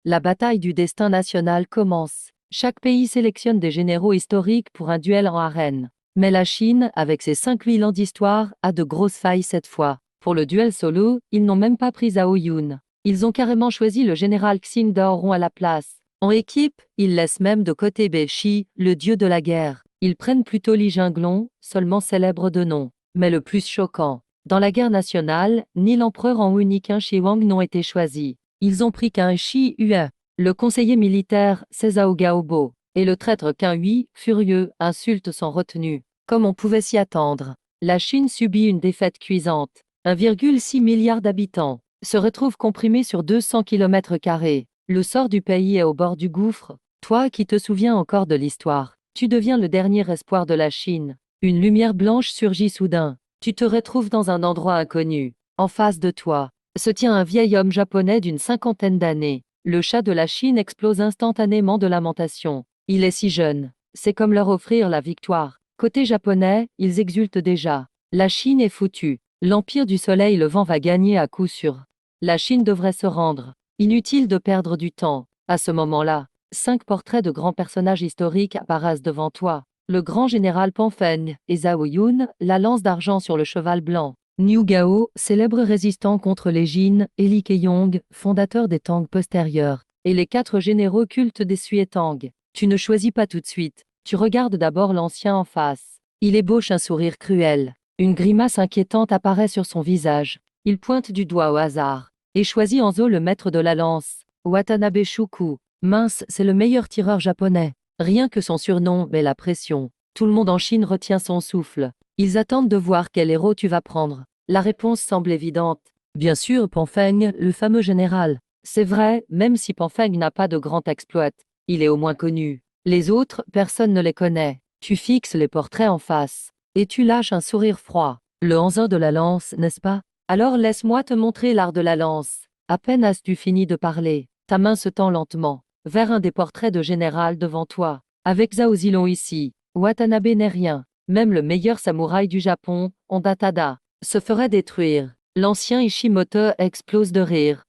La bataille du destin national commence. Chaque pays sélectionne des généraux historiques pour un duel en arène. Mais la Chine, avec ses 5000 ans d'histoire, a de grosses failles cette fois. Pour le duel solo, ils n'ont même pas pris Zhao Yun. Ils ont carrément choisi le général Xing Daoron à la place. En équipe, ils laissent même de côté Bei Shi, le dieu de la guerre. Ils prennent plutôt Li Jinglong, seulement célèbre de nom. Mais le plus choquant, dans la guerre nationale, ni l'empereur en Wu ni qu'un Shi Huang n'ont été choisis. Ils ont pris qu'un Shi Yue. Le conseiller militaire, c'est Zhao Gaobo. Et le traître Qin Hui, furieux, insulte sans retenue. Comme on pouvait s'y attendre, la Chine subit une défaite cuisante. 1,6 milliard d'habitants se retrouvent comprimés sur 200 km². Le sort du pays est au bord du gouffre. Toi qui te souviens encore de l'histoire, tu deviens le dernier espoir de la Chine. Une lumière blanche surgit soudain. Tu te retrouves dans un endroit inconnu. En face de toi se tient un vieil homme japonais d'une cinquantaine d'années. Le chat de la Chine explose instantanément de lamentation. Il est si jeune. C'est comme leur offrir la victoire. Côté japonais, ils exultent déjà. La Chine est foutue. L'Empire du Soleil Levant va gagner à coup sûr. La Chine devrait se rendre. Inutile de perdre du temps. À ce moment-là, 5 portraits de grands personnages historiques apparaissent devant toi. Le grand général Pan Feng et Zhao Yun, la lance d'argent sur le cheval blanc. Niu Gao, célèbre résistant contre les Jin, et Li Keiyong, fondateur des Tang postérieurs, et les 4 généraux cultes des Sui Tang. Tu ne choisis pas tout de suite. Tu regardes d'abord l'ancien en face. Il ébauche un sourire cruel. Une grimace inquiétante apparaît sur son visage. Il pointe du doigt au hasard et choisit Anzo le maître de la lance. Watanabe Shuku. Mince, c'est le meilleur tireur japonais. Rien que son surnom met la pression. Tout le monde en Chine retient son souffle. Ils attendent de voir quel héros tu vas prendre. La réponse semble évidente. Bien sûr, Pan Feng, le fameux général. C'est vrai, même si Pan Feng n'a pas de grand exploit, il est au moins connu. Les autres, personne ne les connaît. Tu fixes les portraits en face. Et tu lâches un sourire froid. Le Hanzin de la lance, n'est-ce pas? Alors laisse-moi te montrer l'art de la lance. À peine as-tu fini de parler, ta main se tend lentement vers un des portraits de général devant toi. Avec Zhao Zilong ici, Watanabe n'est rien. Même le meilleur samouraï du Japon, Honda Tada, se ferait détruire. L'ancien Ishimoto explose de rire.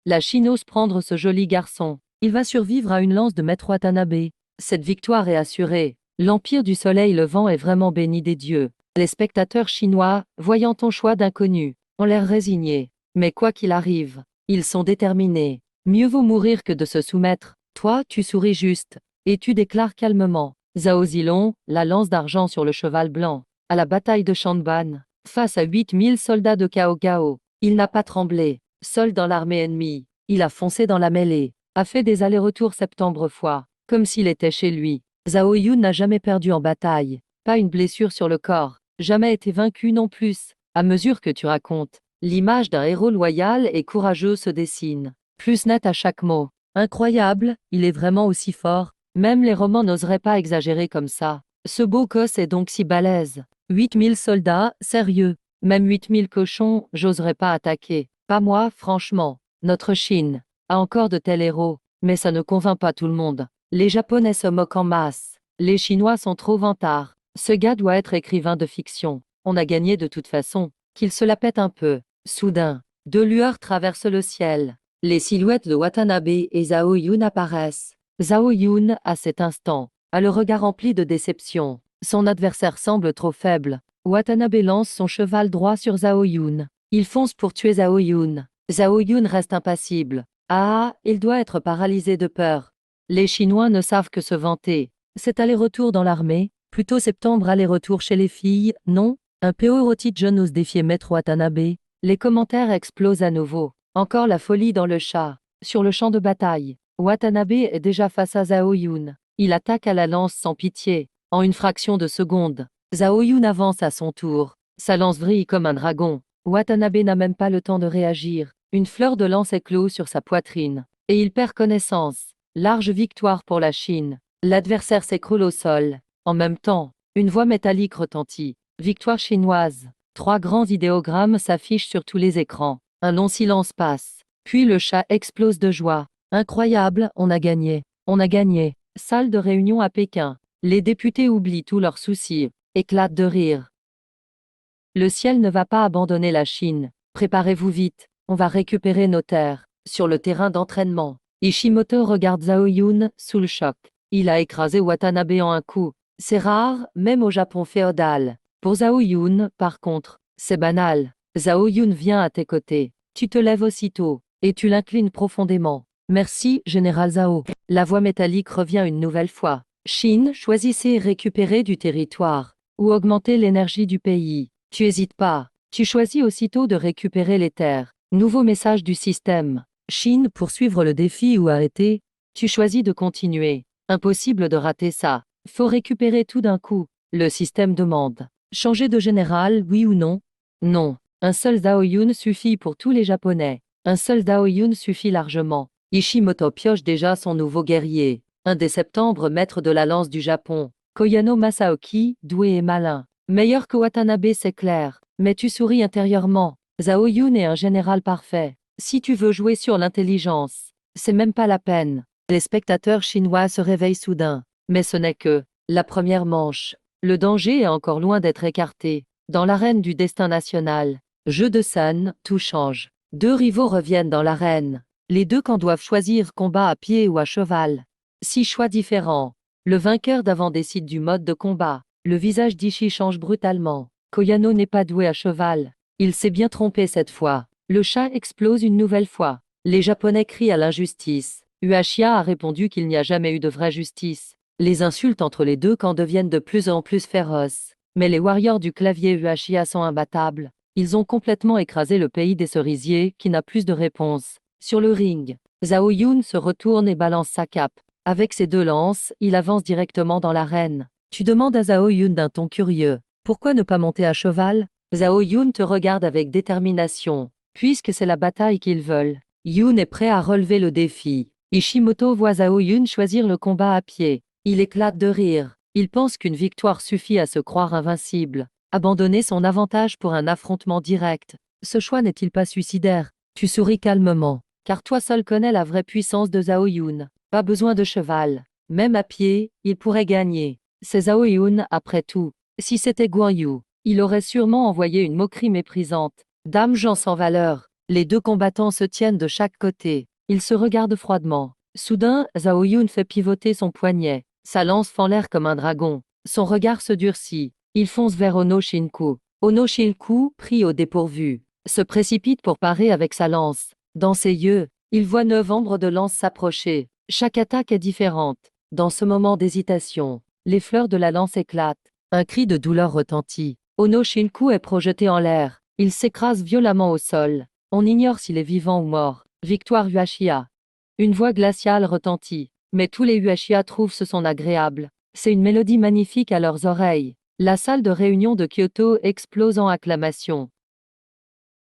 La Chine ose prendre ce joli garçon. Il va survivre à une lance de Maître Watanabe. Cette victoire est assurée. L'Empire du Soleil Levant est vraiment béni des dieux. Les spectateurs chinois, voyant ton choix d'inconnu, ont l'air résignés. Mais quoi qu'il arrive, ils sont déterminés. Mieux vaut mourir que de se soumettre. Toi, tu souris juste. Et tu déclares calmement. Zhao Zilong, la lance d'argent sur le cheval blanc. À la bataille de Shanban, face à 8000 soldats de Cao Cao. Il n'a pas tremblé. Seul dans l'armée ennemie, il a foncé dans la mêlée, a fait des allers-retours septembre fois, comme s'il était chez lui. Zhao Yun n'a jamais perdu en bataille, pas une blessure sur le corps, jamais été vaincu non plus. À mesure que tu racontes, l'image d'un héros loyal et courageux se dessine, plus nette à chaque mot. Incroyable, il est vraiment aussi fort, même les romans n'oseraient pas exagérer comme ça. Ce beau gosse est donc si balèze. 8000 soldats, sérieux, même 8000 cochons, j'oserais pas attaquer. Pas moi, franchement. Notre Chine a encore de tels héros, mais ça ne convainc pas tout le monde. Les Japonais se moquent en masse. Les Chinois sont trop vantards. Ce gars doit être écrivain de fiction. On a gagné de toute façon. Qu'il se la pète un peu. Soudain, 2 lueurs traversent le ciel. Les silhouettes de Watanabe et Zhao Yun apparaissent. Zhao Yun, à cet instant, a le regard rempli de déception. Son adversaire semble trop faible. Watanabe lance son cheval droit sur Zhao Yun. Il fonce pour tuer Zhao Yun. Zhao Yun reste impassible. Ah, il doit être paralysé de peur. Les Chinois ne savent que se vanter. C'est aller-retour dans l'armée, plutôt septembre aller-retour chez les filles, non? Un PO rôti jeune ose défier Maître Watanabe. Les commentaires explosent à nouveau. Encore la folie dans le chat. Sur le champ de bataille, Watanabe est déjà face à Zhao Yun. Il attaque à la lance sans pitié. En une fraction de seconde, Zhao Yun avance à son tour. Sa lance vrille comme un dragon. Watanabe n'a même pas le temps de réagir. Une fleur de lance éclose sur sa poitrine. Et il perd connaissance. Large victoire pour la Chine. L'adversaire s'écroule au sol. En même temps, une voix métallique retentit. Victoire chinoise. 3 grands idéogrammes s'affichent sur tous les écrans. Un long silence passe. Puis le chat explose de joie. Incroyable, on a gagné. On a gagné. Salle de réunion à Pékin. Les députés oublient tous leurs soucis. Éclatent de rire. Le ciel ne va pas abandonner la Chine. Préparez-vous vite, on va récupérer nos terres. Sur le terrain d'entraînement, Ishimoto regarde Zhao Yun, sous le choc. Il a écrasé Watanabe en un coup. C'est rare, même au Japon féodal. Pour Zhao Yun, par contre, c'est banal. Zhao Yun vient à tes côtés. Tu te lèves aussitôt, et tu l'inclines profondément. Merci, général Zhao. La voix métallique revient une nouvelle fois. Shin, choisissez récupérer du territoire, ou augmenter l'énergie du pays. Tu hésites pas. Tu choisis aussitôt de récupérer les terres. Nouveau message du système. Shin, poursuivre le défi ou arrêter. Tu choisis de continuer. Impossible de rater ça. Faut récupérer tout d'un coup. Le système demande. Changer de général, oui ou non? Non. Un seul Zhao Yun suffit pour tous les Japonais. Un seul Zhao Yun suffit largement. Ishimoto pioche déjà son nouveau guerrier. 1 septembre, maître de la lance du Japon. Koyano Masaoki, doué et malin. Meilleur que Watanabe, c'est clair. Mais tu souris intérieurement. Zhao Yun est un général parfait. Si tu veux jouer sur l'intelligence, c'est même pas la peine. Les spectateurs chinois se réveillent soudain. Mais ce n'est que la première manche. Le danger est encore loin d'être écarté. Dans l'arène du destin national, jeu de scène, tout change. 2 rivaux reviennent dans l'arène. Les 2 camps doivent choisir combat à pied ou à cheval. 6 choix différents. Le vainqueur d'avant décide du mode de combat. Le visage d'Ishi change brutalement. Koyano n'est pas doué à cheval. Il s'est bien trompé cette fois. Le chat explose une nouvelle fois. Les Japonais crient à l'injustice. Ueshiba a répondu qu'il n'y a jamais eu de vraie justice. Les insultes entre les 2 camps deviennent de plus en plus féroces. Mais les warriors du clavier Ueshiba sont imbattables. Ils ont complètement écrasé le pays des cerisiers, qui n'a plus de réponse. Sur le ring, Zhao Yun se retourne et balance sa cape. Avec ses 2 lances, il avance directement dans l'arène. Tu demandes à Zhao Yun d'un ton curieux. Pourquoi ne pas monter à cheval? Zhao Yun te regarde avec détermination. Puisque c'est la bataille qu'ils veulent. Yun est prêt à relever le défi. Ishimoto voit Zhao Yun choisir le combat à pied. Il éclate de rire. Il pense qu'une victoire suffit à se croire invincible. Abandonner son avantage pour un affrontement direct. Ce choix n'est-il pas suicidaire? Tu souris calmement. Car toi seul connais la vraie puissance de Zhao Yun. Pas besoin de cheval. Même à pied, il pourrait gagner. C'est Zhao Yun, après tout. Si c'était Guan Yu, il aurait sûrement envoyé une moquerie méprisante. Dame Jean sans valeur. Les 2 combattants se tiennent de chaque côté. Ils se regardent froidement. Soudain, Zhao Yun fait pivoter son poignet. Sa lance fend l'air comme un dragon. Son regard se durcit. Il fonce vers Ono Shinku. Ono Shinku, pris au dépourvu, se précipite pour parer avec sa lance. Dans ses yeux, il voit 9 ombres de lance s'approcher. Chaque attaque est différente. Dans ce moment d'hésitation, les fleurs de la lance éclatent. Un cri de douleur retentit. Ono Shinku est projeté en l'air. Il s'écrase violemment au sol. On ignore s'il est vivant ou mort. Victoire Ueshiba. Une voix glaciale retentit. Mais tous les Ueshiba trouvent ce son agréable. C'est une mélodie magnifique à leurs oreilles. La salle de réunion de Kyoto explose en acclamations.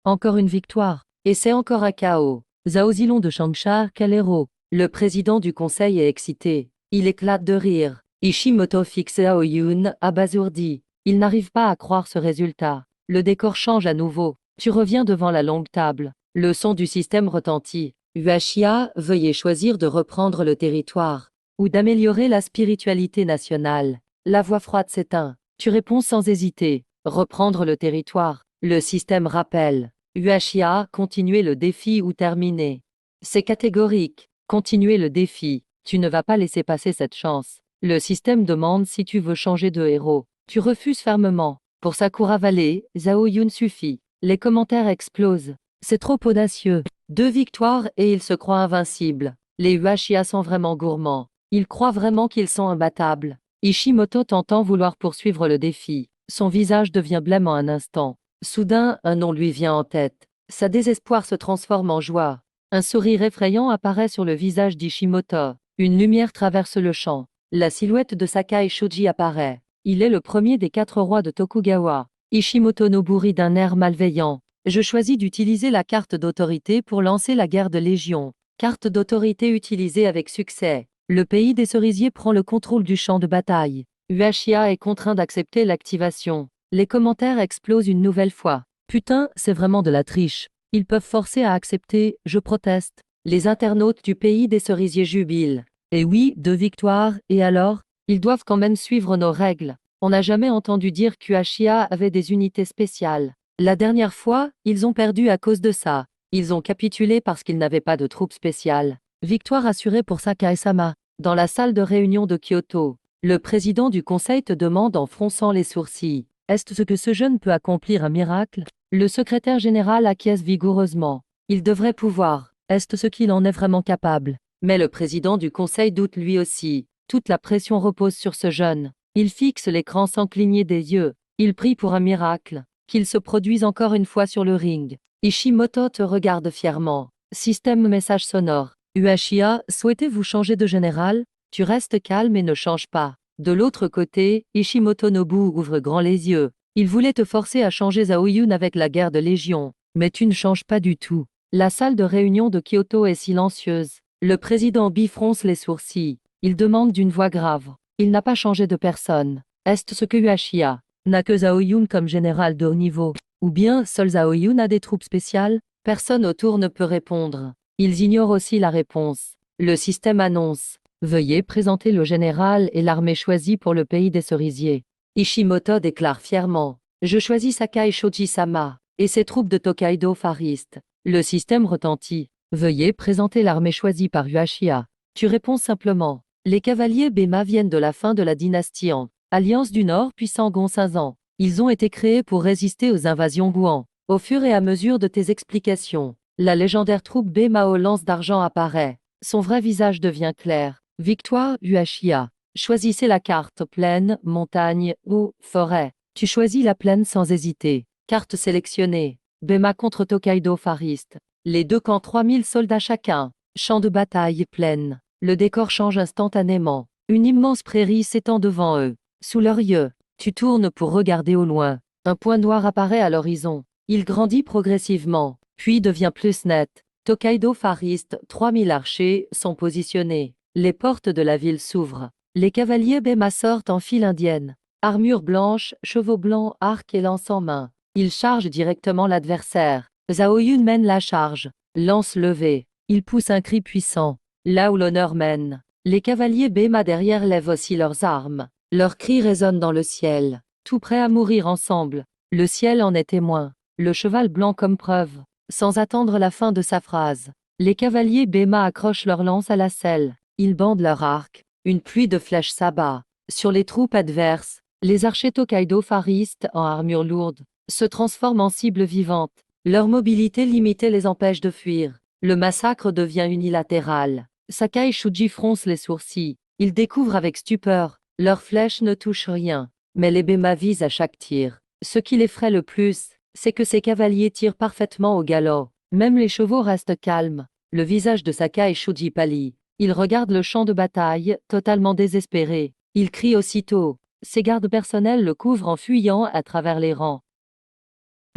Encore une victoire. Et c'est encore un chaos. Zhao Zilong de Changsha, quel héros. Le président du conseil est excité. Il éclate de rire. Ishimoto fixe Zhao Yun, abasourdi. Il n'arrive pas à croire ce résultat. Le décor change à nouveau. Tu reviens devant la longue table. Le son du système retentit. Ueshiba, veuillez choisir de reprendre le territoire. Ou d'améliorer la spiritualité nationale. La voix froide s'éteint. Tu réponds sans hésiter. Reprendre le territoire. Le système rappelle. Ueshiba, continuer le défi ou terminer. C'est catégorique. Continuer le défi. Tu ne vas pas laisser passer cette chance. Le système demande si tu veux changer de héros. Tu refuses fermement. Pour Sakura Valley, Zhao Yun suffit. Les commentaires explosent. C'est trop audacieux. 2 victoires et ils se croient invincibles. Les Ueshiba sont vraiment gourmands. Ils croient vraiment qu'ils sont imbattables. Ishimoto t'entend vouloir poursuivre le défi. Son visage devient blême en un instant. Soudain, un nom lui vient en tête. Sa désespoir se transforme en joie. Un sourire effrayant apparaît sur le visage d'Ishimoto. Une lumière traverse le champ. La silhouette de Sakai Shoji apparaît. Il est le premier des 4 rois de Tokugawa. Ishimoto Noburi d'un air malveillant. Je choisis d'utiliser la carte d'autorité pour lancer la guerre de Légion. Carte d'autorité utilisée avec succès. Le pays des cerisiers prend le contrôle du champ de bataille. Ueshiba est contraint d'accepter l'activation. Les commentaires explosent une nouvelle fois. Putain, c'est vraiment de la triche. Ils peuvent forcer à accepter, je proteste. Les internautes du pays des cerisiers jubilent. Et oui, 2 victoires, et alors? Ils doivent quand même suivre nos règles. On n'a jamais entendu dire qu'Ueshiba avait des unités spéciales. La dernière fois, ils ont perdu à cause de ça. Ils ont capitulé parce qu'ils n'avaient pas de troupes spéciales. Victoire assurée pour Sakai-sama. Dans la salle de réunion de Kyoto, le président du conseil te demande en fronçant les sourcils. Est-ce que ce jeune peut accomplir un miracle? Le secrétaire général acquiesce vigoureusement. Il devrait pouvoir. Est-ce ce qu'il en est vraiment capable? Mais le président du conseil doute lui aussi. Toute la pression repose sur ce jeune. Il fixe l'écran sans cligner des yeux. Il prie pour un miracle. Qu'il se produise encore une fois sur le ring. Ishimoto te regarde fièrement. Système message sonore. Ueshiya, souhaitez-vous changer de général? Tu restes calme et ne changes pas. De l'autre côté, Ishimoto Nobu ouvre grand les yeux. Il voulait te forcer à changer Zhao-Yun avec la guerre de Légion. Mais tu ne changes pas du tout. La salle de réunion de Kyoto est silencieuse. Le président Bi fronce les sourcils. Il demande d'une voix grave. Il n'a pas changé de personne. Est-ce ce que Ueshiya n'a que Zhao-Yun comme général de haut niveau? Ou bien seul Zhao-Yun a des troupes spéciales? Personne autour ne peut répondre. Ils ignorent aussi la réponse. Le système annonce. Veuillez présenter le général et l'armée choisie pour le pays des cerisiers. Ishimoto déclare fièrement. Je choisis Sakai Shoji-sama et ses troupes de Tokaido Fariste. Le système retentit. Veuillez présenter l'armée choisie par Ueshiya. Tu réponds simplement. Les cavaliers Bema viennent de la fin de la dynastie Han. Alliance du Nord puis Sangon-Sinzan. Ils ont été créés pour résister aux invasions Guan. Au fur et à mesure de tes explications, la légendaire troupe Bema aux lances d'argent apparaît. Son vrai visage devient clair. Victoire, Ueshiya. Choisissez la carte plaine, montagne ou forêt. Tu choisis la plaine sans hésiter. Carte sélectionnée. Bema contre Tokaido Fariste. Les deux camps 3000 soldats chacun. Champ de bataille plaine. Le décor change instantanément. Une immense prairie s'étend devant eux. Sous leurs yeux, tu tournes pour regarder au loin. Un point noir apparaît à l'horizon. Il grandit progressivement, puis devient plus net. Tokaido Fariste, 3000 archers, sont positionnés. Les portes de la ville s'ouvrent. Les cavaliers Bema sortent en file indienne. Armure blanche, chevaux blancs, arc et lance en main. Ils chargent directement l'adversaire. Zhao-Yun mène la charge. Lance levée. Il pousse un cri puissant. Là où l'honneur mène. Les cavaliers Bema derrière lèvent aussi leurs armes. Leurs cris résonnent dans le ciel. Tout prêts à mourir ensemble. Le ciel en est témoin. Le cheval blanc comme preuve. Sans attendre la fin de sa phrase. Les cavaliers Bema accrochent leurs lances à la selle. Ils bandent leurs arcs. Une pluie de flèches s'abat. Sur les troupes adverses, les archers Tokaido Fariste, en armure lourde, se transforment en cibles vivantes. Leur mobilité limitée les empêche de fuir. Le massacre devient unilatéral. Sakai Shuji fronce les sourcils. Il découvre avec stupeur. Leurs flèches ne touchent rien. Mais les Bema visent à chaque tir. Ce qui l'effraie le plus, c'est que ces cavaliers tirent parfaitement au galop. Même les chevaux restent calmes. Le visage de Sakai Shuji pâlit. Il regarde le champ de bataille, totalement désespéré. Il crie aussitôt. Ses gardes personnels le couvrent en fuyant à travers les rangs.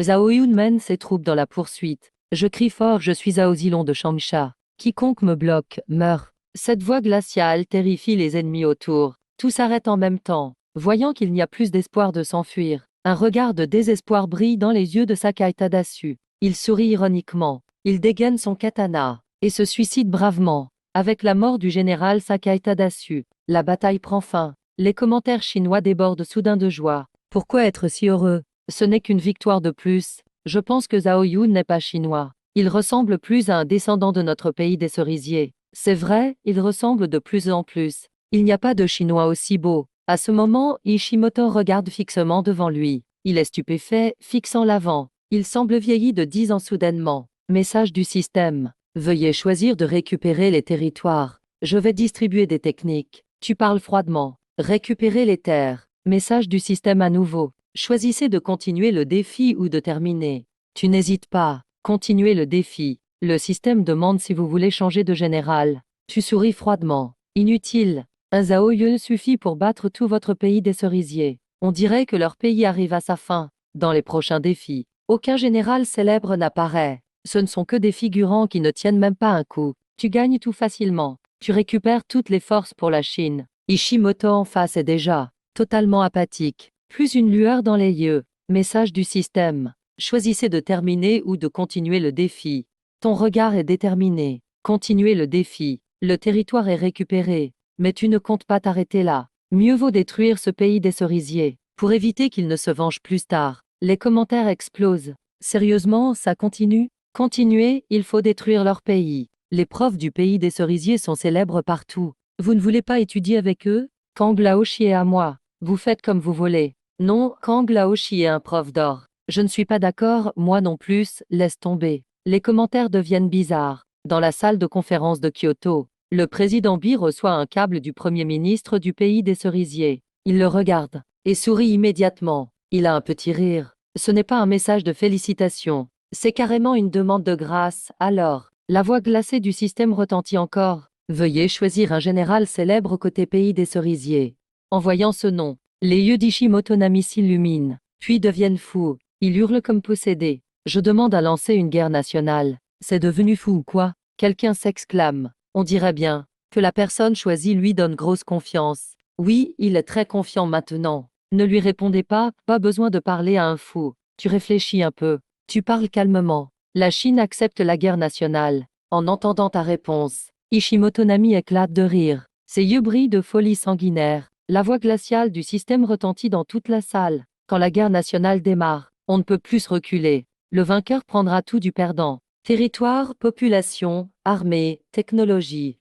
Zhao-Yun mène ses troupes dans la poursuite. Je crie fort, je suis Zhao Zilong de Changsha. Quiconque me bloque, meurt. Cette voix glaciale terrifie les ennemis autour. Tout s'arrête en même temps. Voyant qu'il n'y a plus d'espoir de s'enfuir, un regard de désespoir brille dans les yeux de Sakai Tadasu. Il sourit ironiquement. Il dégaine son katana et se suicide bravement. Avec la mort du général Sakai Tadasu, la bataille prend fin. Les commentaires chinois débordent soudain de joie. Pourquoi être si heureux? Ce n'est qu'une victoire de plus. Je pense que Zhao-Yun n'est pas chinois. Il ressemble plus à un descendant de notre pays des cerisiers. C'est vrai, il ressemble de plus en plus. Il n'y a pas de chinois aussi beau. À ce moment, Ishimoto regarde fixement devant lui. Il est stupéfait, fixant l'avant. Il semble vieilli de 10 ans soudainement. Message du système. Veuillez choisir de récupérer les territoires. Je vais distribuer des techniques. Tu parles froidement. Récupérer les terres. Message du système à nouveau. Choisissez de continuer le défi ou de terminer. Tu n'hésites pas. Continuez le défi. Le système demande si vous voulez changer de général. Tu souris froidement. Inutile. Un Zhao-Yun suffit pour battre tout votre pays des cerisiers. On dirait que leur pays arrive à sa fin. Dans les prochains défis, aucun général célèbre n'apparaît. Ce ne sont que des figurants qui ne tiennent même pas un coup. Tu gagnes tout facilement. Tu récupères toutes les forces pour la Chine. Ishimoto en face est déjà totalement apathique. Plus une lueur dans les yeux. Message du système. Choisissez de terminer ou de continuer le défi. Ton regard est déterminé. Continuez le défi. Le territoire est récupéré. Mais tu ne comptes pas t'arrêter là. Mieux vaut détruire ce pays des cerisiers. Pour éviter qu'il ne se venge plus tard. Les commentaires explosent. Sérieusement, ça continue? Continuez, il faut détruire leur pays. Les profs du pays des cerisiers sont célèbres partout. Vous ne voulez pas étudier avec eux? Kang Laoshi est à moi. Vous faites comme vous voulez. Non, Kang Laoshi est un prof d'or. Je ne suis pas d'accord, moi non plus, laisse tomber. Les commentaires deviennent bizarres. Dans la salle de conférence de Kyoto, le président Bi reçoit un câble du premier ministre du pays des cerisiers. Il le regarde et sourit immédiatement. Il a un petit rire. Ce n'est pas un message de félicitations. C'est carrément une demande de grâce. Alors, la voix glacée du système retentit encore. Veuillez choisir un général célèbre côté pays des cerisiers. En voyant ce nom, les yeux d'Ishimoto-Nami s'illuminent, puis deviennent fous. Il hurle comme possédé. Je demande à lancer une guerre nationale. C'est devenu fou ou quoi? Quelqu'un s'exclame. On dirait bien que la personne choisie lui donne grosse confiance. Oui, il est très confiant maintenant. Ne lui répondez pas, pas besoin de parler à un fou. Tu réfléchis un peu. Tu parles calmement. La Chine accepte la guerre nationale. En entendant ta réponse, Ishimoto-Nami éclate de rire. Ses yeux brillent de folie sanguinaire. La voix glaciale du système retentit dans toute la salle. Quand la guerre nationale démarre, on ne peut plus reculer. Le vainqueur prendra tout du perdant. Territoire, population, armée, technologie.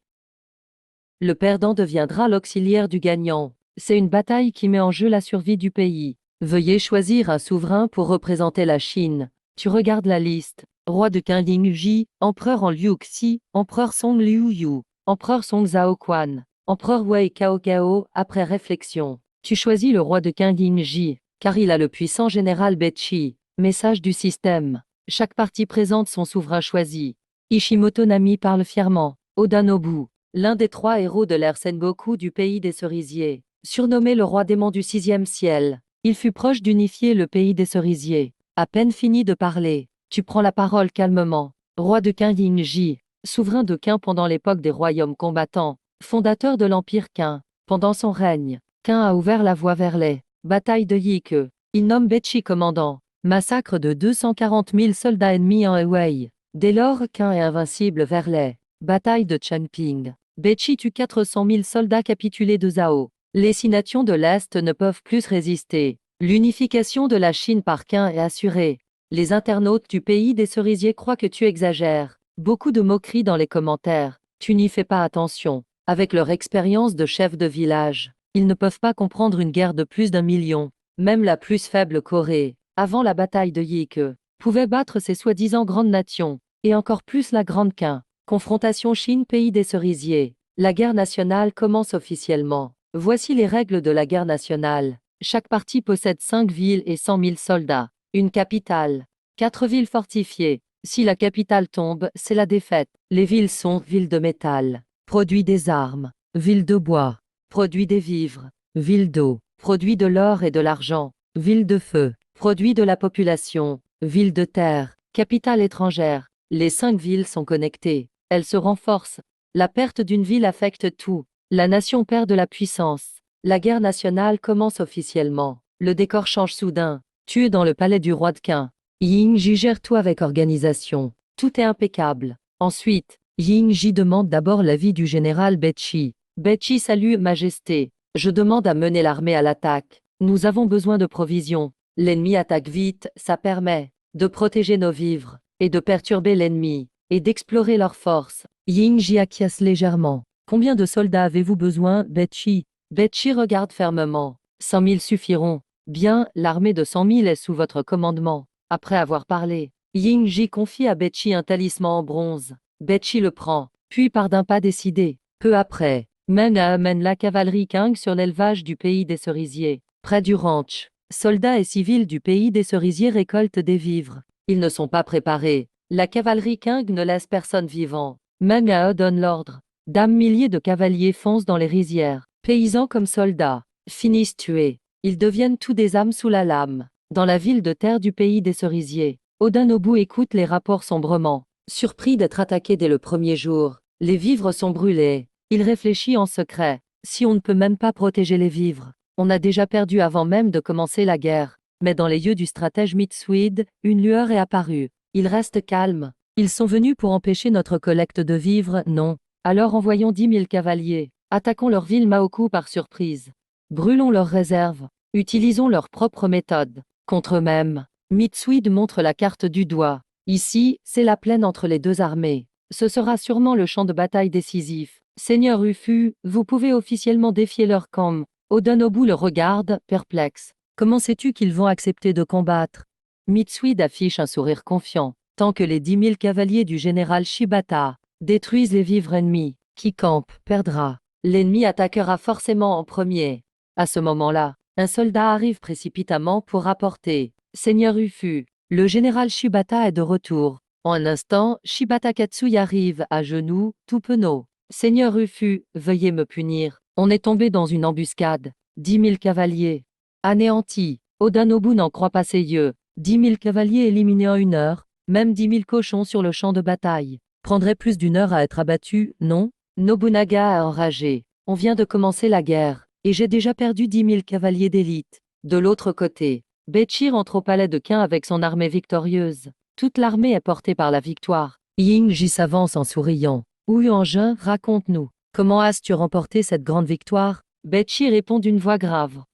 Le perdant deviendra l'auxiliaire du gagnant. C'est une bataille qui met en jeu la survie du pays. Veuillez choisir un souverain pour représenter la Chine. Tu regardes la liste. Roi de Qingji, empereur en Liuxi, empereur Song Liuyu, empereur Song Zhaoquan, empereur Wei Cao, après réflexion. Tu choisis le roi de Qingji, car il a le puissant général Bechi. Message du système. Chaque partie présente son souverain choisi. Ishimoto-Nami parle fièrement. Oda Nobu, l'un des 3 héros de l'ère Sengoku du pays des cerisiers, surnommé le roi démon du 6e ciel. Il fut proche d'unifier le pays des cerisiers. À peine fini de parler, tu prends la parole calmement. Roi de Qingji, souverain de Qin pendant l'époque des royaumes combattants, fondateur de l'empire Qin. Pendant son règne, Qin a ouvert la voie vers les batailles de Yike. Il nomme Bechi commandant. Massacre de 240 000 soldats ennemis en Wei. Dès lors, Qin est invincible vers les batailles de Chengping. Bechi tue 400 000 soldats capitulés de Zhao. Les 6 nations de l'Est ne peuvent plus résister. L'unification de la Chine par Qin est assurée. Les internautes du pays des cerisiers croient que tu exagères. Beaucoup de moqueries dans les commentaires. Tu n'y fais pas attention. Avec leur expérience de chef de village, ils ne peuvent pas comprendre une guerre de plus d'1 million. Même la plus faible Corée, avant la bataille de Yike, pouvait battre ces soi-disant grandes nations, et encore plus la Grande Qin. Confrontation Chine-Pays des cerisiers. La guerre nationale commence officiellement. Voici les règles de la guerre nationale. Chaque partie possède 5 villes et 100 000 soldats. Une capitale. 4 villes fortifiées. Si la capitale tombe, c'est la défaite. Les villes sont villes de métal, produits des armes, villes de bois, produits des vivres, villes d'eau, produits de l'or et de l'argent, villes de feu, produits de la population, villes de terre, capitale étrangère. Les 5 villes sont connectées. Elles se renforcent. La perte d'une ville affecte tout. La nation perd de la puissance. La guerre nationale commence officiellement. Le décor change soudain. Tu es dans le palais du roi de Qin. Yingji gère tout avec organisation. Tout est impeccable. Ensuite, Yingji demande d'abord l'avis du général Bechi. Bechi salue Majesté. Je demande à mener l'armée à l'attaque. Nous avons besoin de provisions. L'ennemi attaque vite, ça permet de protéger nos vivres, et de perturber l'ennemi, et d'explorer leurs forces. Yingji acquiesce légèrement. Combien de soldats avez-vous besoin, Bechi? Bechi regarde fermement. 100 000 suffiront. Bien, l'armée de 100 000 est sous votre commandement. Après avoir parlé, Yingji confie à Bechi un talisman en bronze. Bechi le prend, puis part d'un pas décidé. Peu après, Meng amène la cavalerie Qing sur l'élevage du pays des cerisiers. Près du ranch, soldats et civils du pays des cerisiers récoltent des vivres. Ils ne sont pas préparés. La cavalerie Qing ne laisse personne vivant. Meng donne l'ordre. Milliers de cavaliers foncent dans les rizières. Paysans comme soldats finissent tués. Ils deviennent tous des âmes sous la lame. Dans la ville de terre du pays des cerisiers, Oda Nobu écoute les rapports sombrement. Surpris d'être attaqué dès le premier jour, les vivres sont brûlés. Il réfléchit en secret. Si on ne peut même pas protéger les vivres, on a déjà perdu avant même de commencer la guerre. Mais dans les yeux du stratège Mitsuide, une lueur est apparue. Il reste calme. Ils sont venus pour empêcher notre collecte de vivres, non. Alors envoyons 10 000 cavaliers. Attaquons leur ville Maoku par surprise. Brûlons leurs réserves. Utilisons leur propre méthode. Contre eux-mêmes. Mitsuide montre la carte du doigt. Ici, c'est la plaine entre les 2 armées. Ce sera sûrement le champ de bataille décisif. Seigneur Ufu, vous pouvez officiellement défier leur camp. Oda-Nobu le regarde, perplexe. Comment sais-tu qu'ils vont accepter de combattre? Mitsuide affiche un sourire confiant. Tant que les 10 000 cavaliers du général Shibata détruisent les vivres ennemis, qui campe perdra. L'ennemi attaquera forcément en premier. À ce moment-là, un soldat arrive précipitamment pour rapporter. Seigneur Ufu, le général Shibata est de retour. En un instant, Shibata Katsui arrive à genoux, tout penaud. Seigneur Ufu, veuillez me punir. On est tombé dans une embuscade. 10 000 cavaliers. Anéantis. Oda-Nobu n'en croit pas ses yeux. 10 000 cavaliers éliminés en 1 heure, même 10 000 cochons sur le champ de bataille. Prendrait plus d'1 heure à être abattu, non? Nobunaga a enragé. On vient de commencer la guerre, et j'ai déjà perdu 10 000 cavaliers d'élite. De l'autre côté, Bechi entre au palais de Qin avec son armée victorieuse. Toute l'armée est portée par la victoire. Ying-ji s'avance en souriant. Wu-Yuanjun, raconte-nous. Comment as-tu remporté cette grande victoire? Bechi répond d'une voix grave.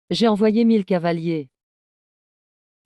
J'ai envoyé 1000 cavaliers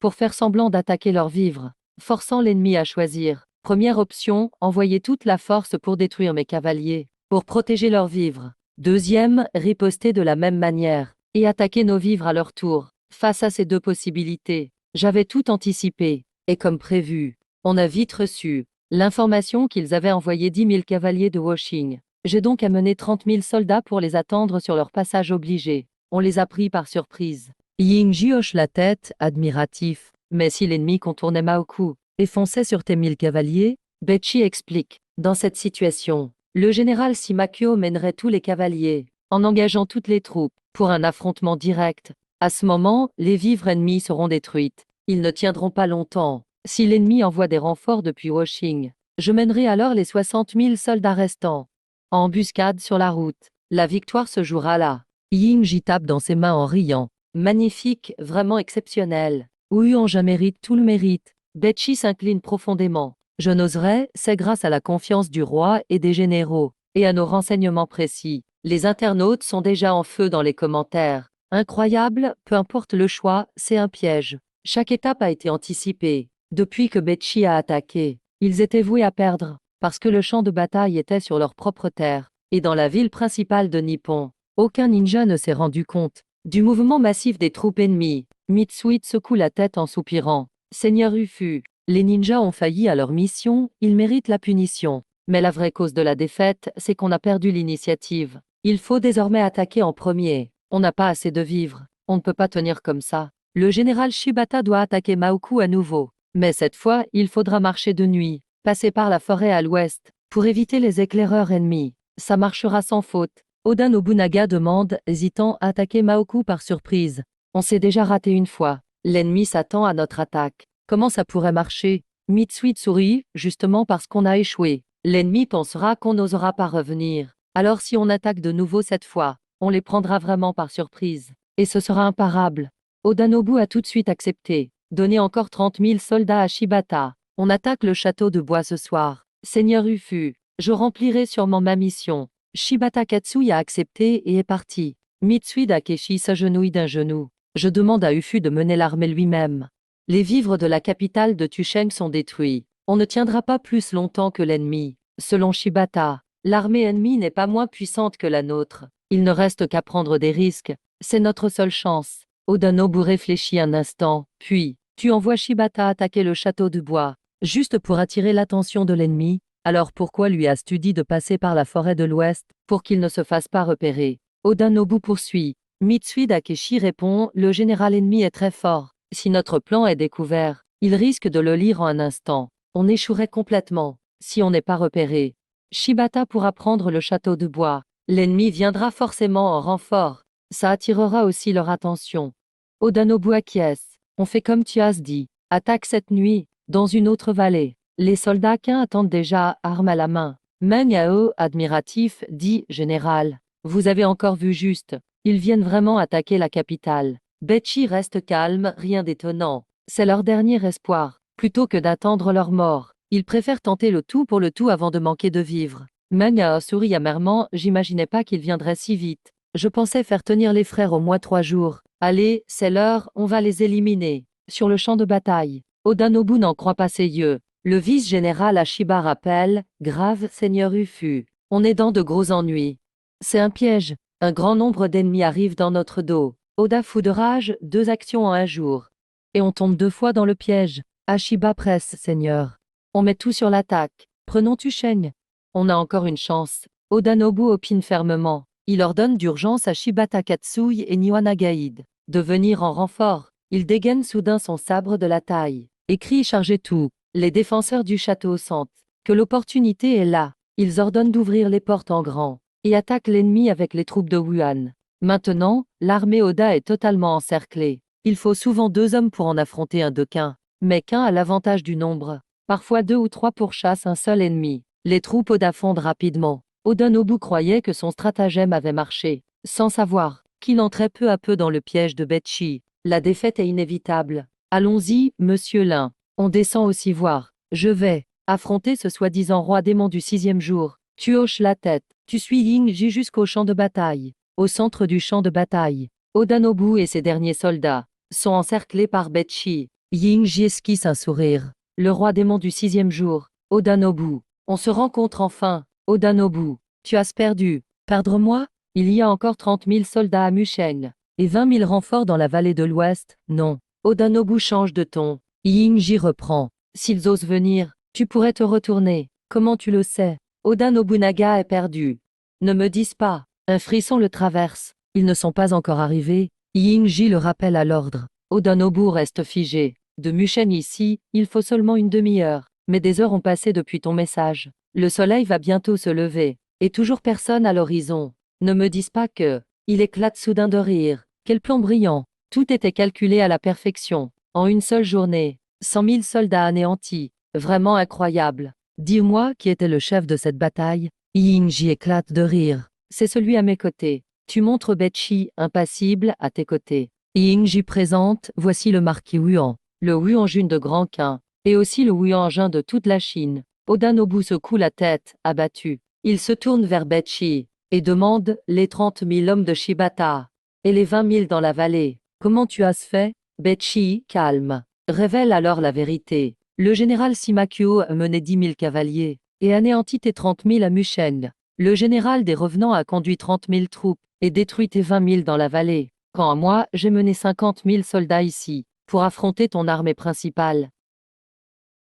pour faire semblant d'attaquer leurs vivres, forçant l'ennemi à choisir. Première option, envoyer toute la force pour détruire mes cavaliers, pour protéger leurs vivres. Deuxième, riposter de la même manière, et attaquer nos vivres à leur tour. Face à ces deux possibilités, j'avais tout anticipé, et comme prévu, on a vite reçu l'information qu'ils avaient envoyé 10 000 cavaliers de Woxing. J'ai donc amené 30 000 soldats pour les attendre sur leur passage obligé. On les a pris par surprise. Ying-ji hoche la tête, admiratif. Mais si l'ennemi contournait Maoku et fonçait sur tes 1000 cavaliers, Bechi explique. Dans cette situation, le général Simakyo mènerait tous les cavaliers, en engageant toutes les troupes, pour un affrontement direct. À ce moment, les vivres ennemies seront détruites. Ils ne tiendront pas longtemps. Si l'ennemi envoie des renforts depuis Woxing, je mènerai alors les 60 000 soldats restants. En embuscade sur la route. La victoire se jouera là. Ying-ji tape dans ses mains en riant. Magnifique, vraiment exceptionnel. Wu-Yuanjun mérite tout le mérite. Bechi s'incline profondément. Je n'oserais, c'est grâce à la confiance du roi et des généraux, et à nos renseignements précis. Les internautes sont déjà en feu dans les commentaires. Incroyable, peu importe le choix, c'est un piège. Chaque étape a été anticipée. Depuis que Bechi a attaqué, ils étaient voués à perdre, parce que le champ de bataille était sur leur propre terre, et dans la ville principale de Nippon. Aucun ninja ne s'est rendu compte du mouvement massif des troupes ennemies. Mitsuide secoue la tête en soupirant. Seigneur Ufu, les ninjas ont failli à leur mission, ils méritent la punition. Mais la vraie cause de la défaite, c'est qu'on a perdu l'initiative. Il faut désormais attaquer en premier. On n'a pas assez de vivres. On ne peut pas tenir comme ça. Le général Shibata doit attaquer Maoku à nouveau. Mais cette fois, il faudra marcher de nuit, passer par la forêt à l'ouest, pour éviter les éclaireurs ennemis. Ça marchera sans faute. Oda Nobunaga demande, hésitant, à attaquer Maoku par surprise. On s'est déjà raté une fois. L'ennemi s'attend à notre attaque. Comment ça pourrait marcher? Mitsuide sourit, justement parce qu'on a échoué. L'ennemi pensera qu'on n'osera pas revenir. Alors si on attaque de nouveau cette fois, on les prendra vraiment par surprise. Et ce sera imparable. Oda-Nobu a tout de suite accepté. Donnez encore 30 000 soldats à Shibata. On attaque le château de bois ce soir. Seigneur Ufu, je remplirai sûrement ma mission. Shibata Katsui a accepté et est parti. Mitsuide Akechi s'agenouille d'un genou. Je demande à Ufu de mener l'armée lui-même. Les vivres de la capitale de Tusheng sont détruits. On ne tiendra pas plus longtemps que l'ennemi. Selon Shibata, l'armée ennemie n'est pas moins puissante que la nôtre. Il ne reste qu'à prendre des risques. C'est notre seule chance. Oda-Nobu réfléchit un instant, puis, tu envoies Shibata attaquer le château de bois, juste pour attirer l'attention de l'ennemi. Alors pourquoi lui as-tu dit de passer par la forêt de l'Ouest, pour qu'il ne se fasse pas repérer? Oda-Nobu poursuit. Mitsuide Akechi répond, le général ennemi est très fort. Si notre plan est découvert, il risque de le lire en un instant. On échouerait complètement, si on n'est pas repéré. Shibata pourra prendre le château de bois. L'ennemi viendra forcément en renfort. Ça attirera aussi leur attention. Oda-Nobu acquiesce. On fait comme tu as dit. Attaque cette nuit, dans une autre vallée. Les soldats Qin attendent déjà, armes à la main. Meng Yao, admiratif, dit, général. Vous avez encore vu juste. Ils viennent vraiment attaquer la capitale. Bechi reste calme, rien d'étonnant. C'est leur dernier espoir. Plutôt que d'attendre leur mort, ils préfèrent tenter le tout pour le tout avant de manquer de vivre. Meng Yao sourit amèrement, j'imaginais pas qu'ils viendraient si vite. Je pensais faire tenir les frères au moins 3 jours. Allez, c'est l'heure, on va les éliminer. Sur le champ de bataille. Oda-Nobu n'en croit pas ses yeux. Le vice-général Ashiba rappelle, grave, Seigneur Ufu. On est dans de gros ennuis. C'est un piège. Un grand nombre d'ennemis arrivent dans notre dos. Oda fou de rage, 2 actions en un jour. Et on tombe 2 fois dans le piège. Ashiba presse, Seigneur. On met tout sur l'attaque. Prenons Tusheng. On a encore une chance. Oda Nobu opine fermement. Il ordonne d'urgence à Shibata Katsui et Niwanagaïd de venir en renfort. Il dégaine soudain son sabre de la taille et crie chargez tout. Les défenseurs du château sentent que l'opportunité est là. Ils ordonnent d'ouvrir les portes en grand et attaquent l'ennemi avec les troupes de Wuhan. Maintenant, l'armée Oda est totalement encerclée. Il faut souvent 2 hommes pour en affronter un de qu'un, mais qu'un a l'avantage du nombre. Parfois 2 ou 3 pourchassent un seul ennemi. Les troupes Oda fondent rapidement. Oda Nobu croyait que son stratagème avait marché, sans savoir qu'il entrait peu à peu dans le piège de Betchi. La défaite est inévitable. Allons-y, monsieur Lin. On descend aussi voir. Je vais affronter ce soi-disant roi démon du 6e jour. Tu hoches la tête. Tu suis Ying-ji jusqu'au champ de bataille. Au centre du champ de bataille, Oda Nobu et ses derniers soldats sont encerclés par Betchi. Ying-ji esquisse un sourire. Le roi démon du 6e jour, Oda Nobu. On se rencontre enfin. Oda Nobu, tu as perdu. Perdre moi? Il y a encore 30 000 soldats à Musheng. Et 20 000 renforts dans la vallée de l'Ouest? Non. Oda Nobu change de ton. Ying-ji reprend. S'ils osent venir, tu pourrais te retourner. Comment tu le sais? Oda Nobunaga est perdu. Ne me dis pas. Un frisson le traverse. Ils ne sont pas encore arrivés. Ying-ji le rappelle à l'ordre. Oda Nobu reste figé. De Musheng ici, il faut seulement une demi-heure. Mais des heures ont passé depuis ton message. Le soleil va bientôt se lever. Et toujours personne à l'horizon. Ne me dis pas que... Il éclate soudain de rire. Quel plan brillant. Tout était calculé à la perfection. En une seule journée. 100 000 soldats anéantis. Vraiment incroyable. Dis-moi qui était le chef de cette bataille. Ying-ji éclate de rire. C'est celui à mes côtés. Tu montres Betchi, impassible, à tes côtés. Ying-ji présente, voici le marquis Huan. Le Huanjun de Grand Qin. Et aussi le Huanjun de toute la Chine. Oda Nobu secoue la tête, abattu. Il se tourne vers Betchi et demande les 30 000 hommes de Shibata et les 20 000 dans la vallée. Comment tu as fait? Betchi, calme, révèle alors la vérité. Le général Simakyo a mené 10 000 cavaliers et anéanti tes 30 000 à Musheng. Le général des revenants a conduit 30 000 troupes et détruit tes 20 000 dans la vallée. Quant à moi, j'ai mené 50 000 soldats ici pour affronter ton armée principale.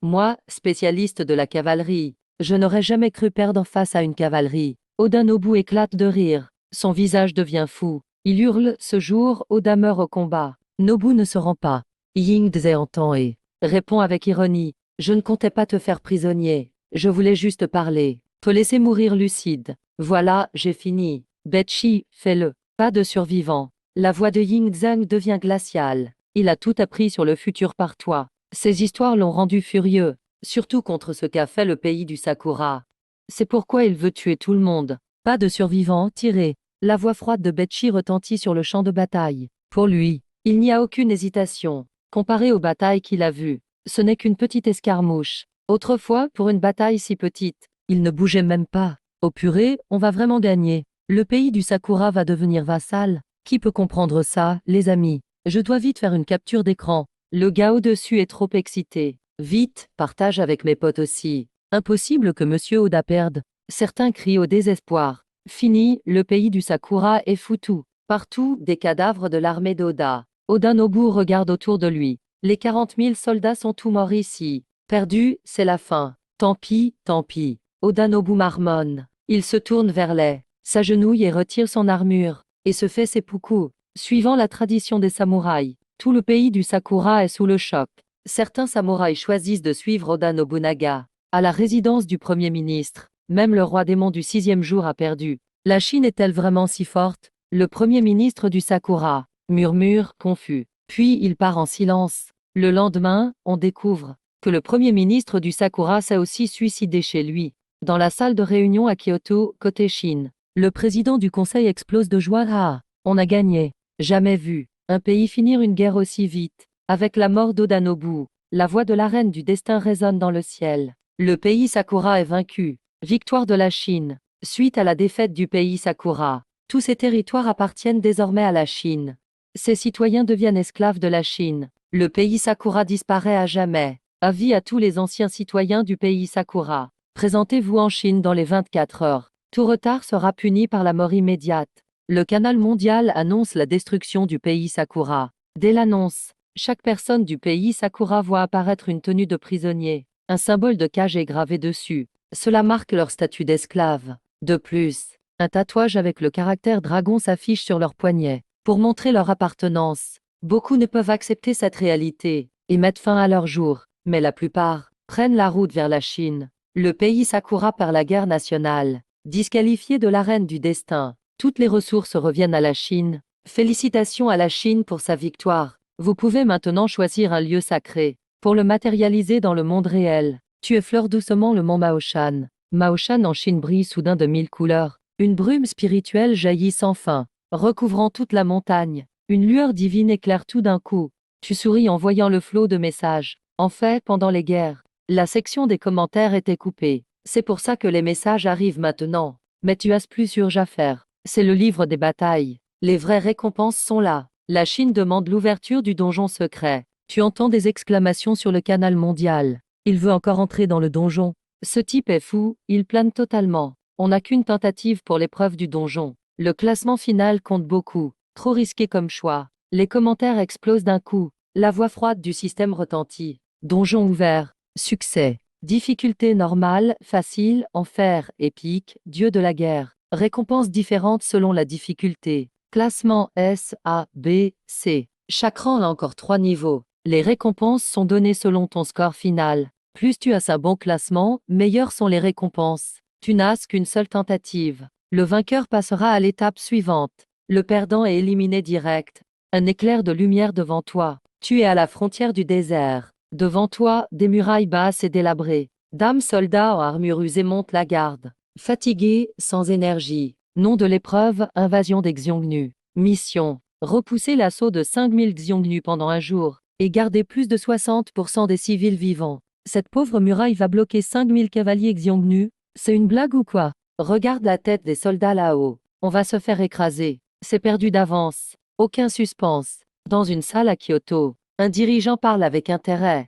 Moi, spécialiste de la cavalerie, je n'aurais jamais cru perdre face à une cavalerie. Oda Nobu éclate de rire. Son visage devient fou. Il hurle, ce jour, Oda meurt au combat. Nobu ne se rend pas. Ying-ze entend et répond avec ironie. Je ne comptais pas te faire prisonnier. Je voulais juste parler. Te laisser mourir lucide. Voilà, j'ai fini. Betchi, fais-le. Pas de survivants. La voix de Ying-zeng devient glaciale. Il a tout appris sur le futur par toi. Ces histoires l'ont rendu furieux, surtout contre ce qu'a fait le pays du Sakura. C'est pourquoi il veut tuer tout le monde. Pas de survivants, tirez. La voix froide de Betchi retentit sur le champ de bataille. Pour lui, il n'y a aucune hésitation. Comparé aux batailles qu'il a vues, ce n'est qu'une petite escarmouche. Autrefois, pour une bataille si petite, il ne bougeait même pas. Au purée, on va vraiment gagner. Le pays du Sakura va devenir vassal. Qui peut comprendre ça, les amis? Je dois vite faire une capture d'écran. Le gars au-dessus est trop excité. Vite, partage avec mes potes aussi. Impossible que Monsieur Oda perde. Certains crient au désespoir. Fini, le pays du Sakura est foutu. Partout, des cadavres de l'armée d'Oda. Oda Nobu regarde autour de lui. Les 40 000 soldats sont tous morts ici. Perdu, c'est la fin. Tant pis, tant pis. Oda Nobu marmonne. Il se tourne vers les, s'agenouille et retire son armure, et se fait seppuku. Suivant la tradition des samouraïs, tout le pays du Sakura est sous le choc. Certains samouraïs choisissent de suivre Oda Nobunaga à la résidence du Premier ministre. Même le roi démon du 6e jour a perdu. La Chine est-elle vraiment si forte? Le Premier ministre du Sakura murmure, confus. Puis il part en silence. Le lendemain, on découvre que le Premier ministre du Sakura s'est aussi suicidé chez lui. Dans la salle de réunion à Kyoto, côté Chine, le président du conseil explose de joie. Ah, on a gagné. Jamais vu un pays finir une guerre aussi vite. Avec la mort d'Oda Nobu, la voix de la reine du destin résonne dans le ciel. Le pays Sakura est vaincu. Victoire de la Chine. Suite à la défaite du pays Sakura, tous ces territoires appartiennent désormais à la Chine. Ses citoyens deviennent esclaves de la Chine. Le pays Sakura disparaît à jamais. Avis à tous les anciens citoyens du pays Sakura. Présentez-vous en Chine dans les 24 heures. Tout retard sera puni par la mort immédiate. Le canal mondial annonce la destruction du pays Sakura. Dès l'annonce, chaque personne du pays Sakura voit apparaître une tenue de prisonnier. Un symbole de cage est gravé dessus. Cela marque leur statut d'esclave. De plus, un tatouage avec le caractère dragon s'affiche sur leur poignet. Pour montrer leur appartenance, beaucoup ne peuvent accepter cette réalité et mettre fin à leur jour. Mais la plupart prennent la route vers la Chine. Le pays Sakura par la guerre nationale. Disqualifié de l'arène du destin, toutes les ressources reviennent à la Chine. Félicitations à la Chine pour sa victoire. Vous pouvez maintenant choisir un lieu sacré pour le matérialiser dans le monde réel. Tu effleures doucement le mont Maoshan. Maoshan en Chine brille soudain de 1000 couleurs. Une brume spirituelle jaillit sans fin, recouvrant toute la montagne. Une lueur divine éclaire tout d'un coup. Tu souris en voyant le flot de messages. En fait, pendant les guerres, la section des commentaires était coupée. C'est pour ça que les messages arrivent maintenant. Mais tu as plus urge à faire. C'est le livre des batailles. Les vraies récompenses sont là. La Chine demande l'ouverture du donjon secret. Tu entends des exclamations sur le canal mondial. Il veut encore entrer dans le donjon. Ce type est fou, il plane totalement. On n'a qu'une tentative pour l'épreuve du donjon. Le classement final compte beaucoup. Trop risqué comme choix. Les commentaires explosent d'un coup. La voix froide du système retentit. Donjon ouvert. Succès. Difficulté normale, facile, enfer, épique, dieu de la guerre. Récompenses différentes selon la difficulté. Classement S, A, B, C. Chaque rang a encore 3 niveaux. Les récompenses sont données selon ton score final. Plus tu as un bon classement, meilleures sont les récompenses. Tu n'as qu'une seule tentative. Le vainqueur passera à l'étape suivante. Le perdant est éliminé direct. Un éclair de lumière devant toi. Tu es à la frontière du désert. Devant toi, des murailles basses et délabrées. Dames soldats en armure usée montent la garde. Fatigués, sans énergie. Nom de l'épreuve, invasion des Xiongnu. Mission. Repousser l'assaut de 5000 Xiongnu pendant un jour, et garder plus de 60% des civils vivants. Cette pauvre muraille va bloquer 5000 cavaliers Xiongnu. C'est une blague ou quoi? Regarde la tête des soldats là-haut. On va se faire écraser. C'est perdu d'avance. Aucun suspense. Dans une salle à Kyoto, un dirigeant parle avec intérêt.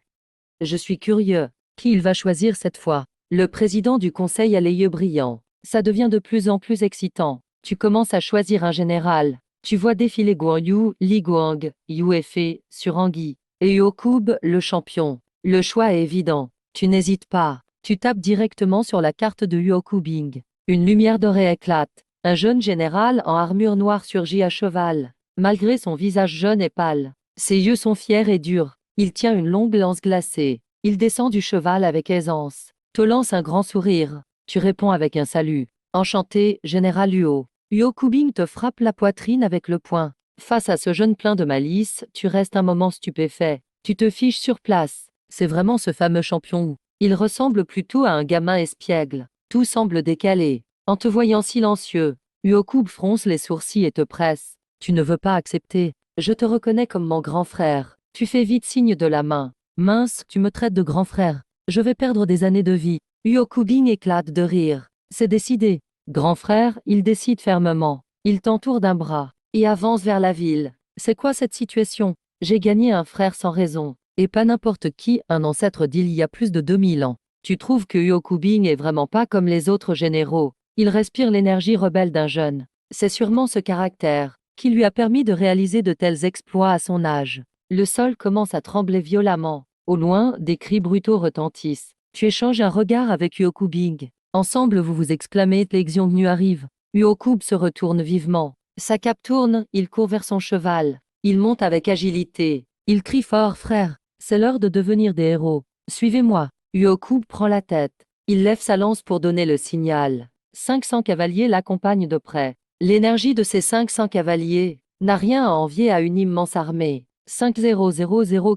Je suis curieux. Qui il va choisir cette fois? Le président du conseil a les yeux brillants. Ça devient de plus en plus excitant. Tu commences à choisir un général. Tu vois défiler Guan Yu, Li Guang, Yu Fei, Surangui, et Yokub, le champion. Le choix est évident. Tu n'hésites pas. Tu tapes directement sur la carte de Yokubing. Une lumière dorée éclate. Un jeune général en armure noire surgit à cheval. Malgré son visage jeune et pâle, ses yeux sont fiers et durs. Il tient une longue lance glacée. Il descend du cheval avec aisance. Te lance un grand sourire. Tu réponds avec un salut. Enchanté, général Luo. Yokubing te frappe la poitrine avec le poing. Face à ce jeune plein de malice, tu restes un moment stupéfait. Tu te fiches sur place. C'est vraiment ce fameux champion. Il ressemble plutôt à un gamin espiègle. Tout semble décalé. En te voyant silencieux, Yokub fronce les sourcils et te presse. Tu ne veux pas accepter. Je te reconnais comme mon grand frère. Tu fais vite signe de la main. Mince, tu me traites de grand frère. Je vais perdre des années de vie. Yokubing éclate de rire. C'est décidé. Grand frère, il décide fermement. Il t'entoure d'un bras et avance vers la ville. C'est quoi cette situation? J'ai gagné un frère sans raison. Et pas n'importe qui, un ancêtre d'il y a plus de 2000 ans. Tu trouves que Yokubing est vraiment pas comme les autres généraux. Il respire l'énergie rebelle d'un jeune. C'est sûrement ce caractère qui lui a permis de réaliser de tels exploits à son âge. Le sol commence à trembler violemment. Au loin, des cris brutaux retentissent. Tu échanges un regard avec Yokubing. Ensemble vous vous exclamez « Les Xiongnu arrivent ». Yokub se retourne vivement. Sa cape tourne, il court vers son cheval. Il monte avec agilité. Il crie fort « Frère, c'est l'heure de devenir des héros. Suivez-moi ». Yokub prend la tête. Il lève sa lance pour donner le signal. 500 cavaliers l'accompagnent de près. L'énergie de ces 500 cavaliers n'a rien à envier à une immense armée. 5000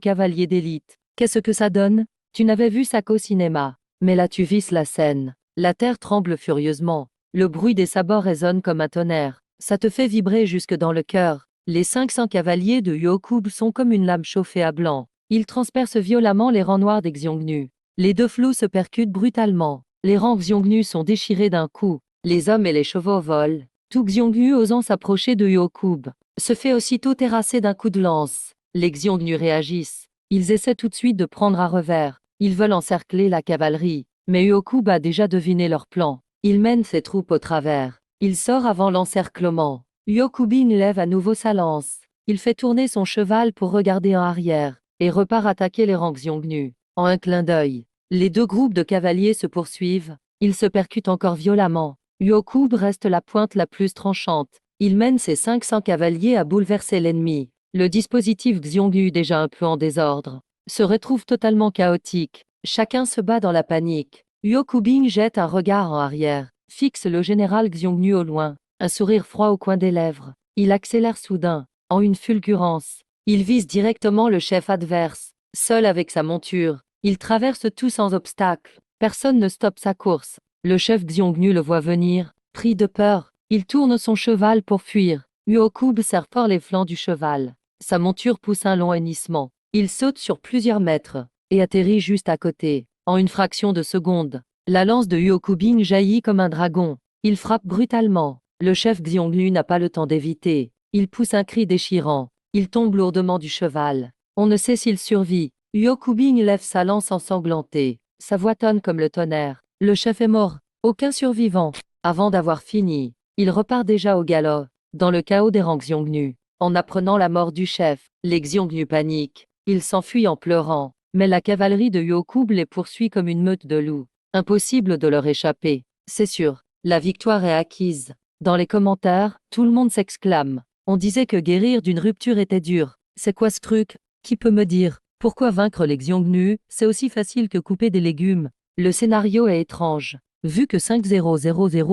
cavaliers d'élite. Qu'est-ce que ça donne? Tu n'avais vu ça qu'au cinéma. Mais là tu vises la scène. La terre tremble furieusement. Le bruit des sabots résonne comme un tonnerre. Ça te fait vibrer jusque dans le cœur. Les 500 cavaliers de Yokub sont comme une lame chauffée à blanc. Ils transpercent violemment les rangs noirs des Xiongnu. Les deux flots se percutent brutalement. Les rangs Xiongnu sont déchirés d'un coup. Les hommes et les chevaux volent. Tout Xiongnu osant s'approcher de Yokub se fait aussitôt terrasser d'un coup de lance. Les Xiongnu réagissent. Ils essaient tout de suite de prendre à revers. Ils veulent encercler la cavalerie, mais Uokub a déjà deviné leur plan. Il mène ses troupes au travers. Il sort avant l'encerclement. Yokubin lève à nouveau sa lance. Il fait tourner son cheval pour regarder en arrière, et repart attaquer les rangs Xiongnu. En un clin d'œil, les deux groupes de cavaliers se poursuivent. Ils se percutent encore violemment. Yokub reste la pointe la plus tranchante. Il mène ses 500 cavaliers à bouleverser l'ennemi. Le dispositif Xiongnu, déjà un peu en désordre, se retrouve totalement chaotique. Chacun se bat dans la panique. Yokubin jette un regard en arrière, fixe le général Xiongnu au loin, un sourire froid au coin des lèvres. Il accélère soudain, en une fulgurance. Il vise directement le chef adverse. Seul avec sa monture, il traverse tout sans obstacle. Personne ne stoppe sa course. Le chef Xiongnu le voit venir. Pris de peur, il tourne son cheval pour fuir. Uokub serre fort les flancs du cheval. Sa monture pousse un long hennissement. Il saute sur plusieurs mètres et atterrit juste à côté. En une fraction de seconde, la lance de Uokubin jaillit comme un dragon. Il frappe brutalement. Le chef Xiongnu n'a pas le temps d'éviter. Il pousse un cri déchirant. Il tombe lourdement du cheval. On ne sait s'il survit. Uokubin lève sa lance ensanglantée. Sa voix tonne comme le tonnerre. Le chef est mort. Aucun survivant. Avant d'avoir fini, il repart déjà au galop, dans le chaos des rangs Xiongnu. En apprenant la mort du chef, les Xiongnu paniquent. Ils s'enfuient en pleurant. Mais la cavalerie de Uokub les poursuit comme une meute de loups. Impossible de leur échapper. C'est sûr, la victoire est acquise. Dans les commentaires, tout le monde s'exclame. On disait que guérir d'une rupture était dur. C'est quoi ce truc? Qui peut me dire? Pourquoi vaincre les Xiongnu, c'est aussi facile que couper des légumes? Le scénario est étrange. Vu que 5000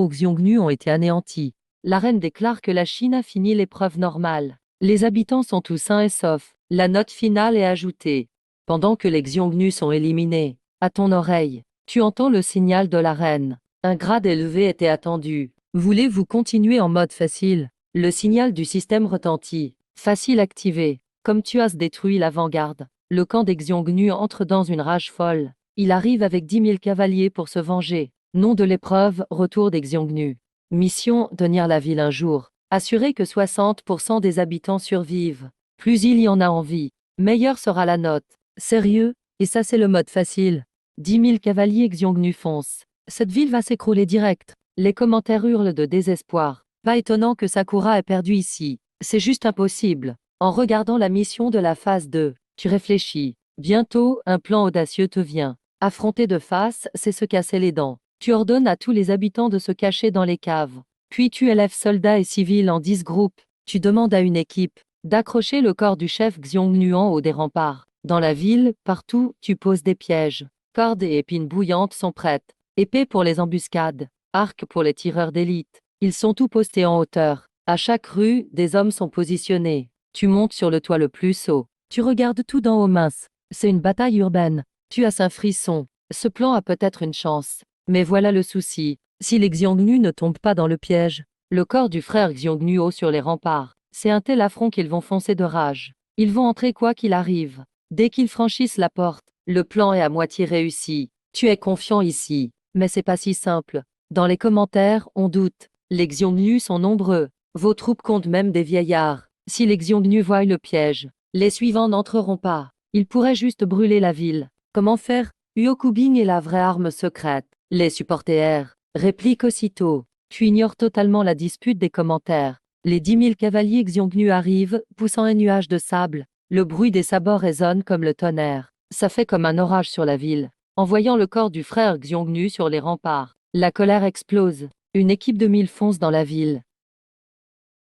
Xiongnu ont été anéantis, la reine déclare que la Chine a fini l'épreuve normale. Les habitants sont tous sains et saufs. La note finale est ajoutée. Pendant que les Xiongnu sont éliminés, à ton oreille, tu entends le signal de la reine. Un grade élevé était attendu. Voulez-vous continuer en mode facile? Le signal du système retentit. Facile activé. Comme tu as détruit l'avant-garde, le camp des Xiongnu entre dans une rage folle. Il arrive avec 10 000 cavaliers pour se venger. Nom de l'épreuve, retour des Xiongnu. Mission, tenir la ville un jour. Assurer que 60% des habitants survivent. Plus il y en a envie, meilleure sera la note. Sérieux? Et ça c'est le mode facile. 10 000 cavaliers Xiongnu foncent. Cette ville va s'écrouler direct. Les commentaires hurlent de désespoir. Pas étonnant que Sakura ait perdu ici. C'est juste impossible. En regardant la mission de la phase 2, tu réfléchis. Bientôt, un plan audacieux te vient. Affronter de face, c'est se casser les dents. Tu ordonnes à tous les habitants de se cacher dans les caves. Puis tu élèves soldats et civils en 10 groupes. Tu demandes à une équipe d'accrocher le corps du chef Xiongnu en haut des remparts. Dans la ville, partout, tu poses des pièges. Cordes et épines bouillantes sont prêtes. Épées pour les embuscades. Arcs pour les tireurs d'élite. Ils sont tous postés en hauteur. À chaque rue, des hommes sont positionnés. Tu montes sur le toit le plus haut. Tu regardes tout d'en haut mince. C'est une bataille urbaine. Tu as un frisson. Ce plan a peut-être une chance. Mais voilà le souci. Si les Xiongnu ne tombent pas dans le piège, le corps du frère Xiongnu haut sur les remparts, c'est un tel affront qu'ils vont foncer de rage. Ils vont entrer quoi qu'il arrive. Dès qu'ils franchissent la porte, le plan est à moitié réussi. Tu es confiant ici. Mais c'est pas si simple. Dans les commentaires, on doute. Les Xiongnu sont nombreux. Vos troupes comptent même des vieillards. Si les Xiongnu voient le piège, les suivants n'entreront pas. Ils pourraient juste brûler la ville. Comment faire? Uokubin est la vraie arme secrète. Les supporters répliquent aussitôt. Tu ignores totalement la dispute des commentaires. Les 10 000 cavaliers Xiongnu arrivent, poussant un nuage de sable. Le bruit des sabots résonne comme le tonnerre. Ça fait comme un orage sur la ville. En voyant le corps du frère Xiongnu sur les remparts, la colère explose. Une équipe de 1000 fonce dans la ville.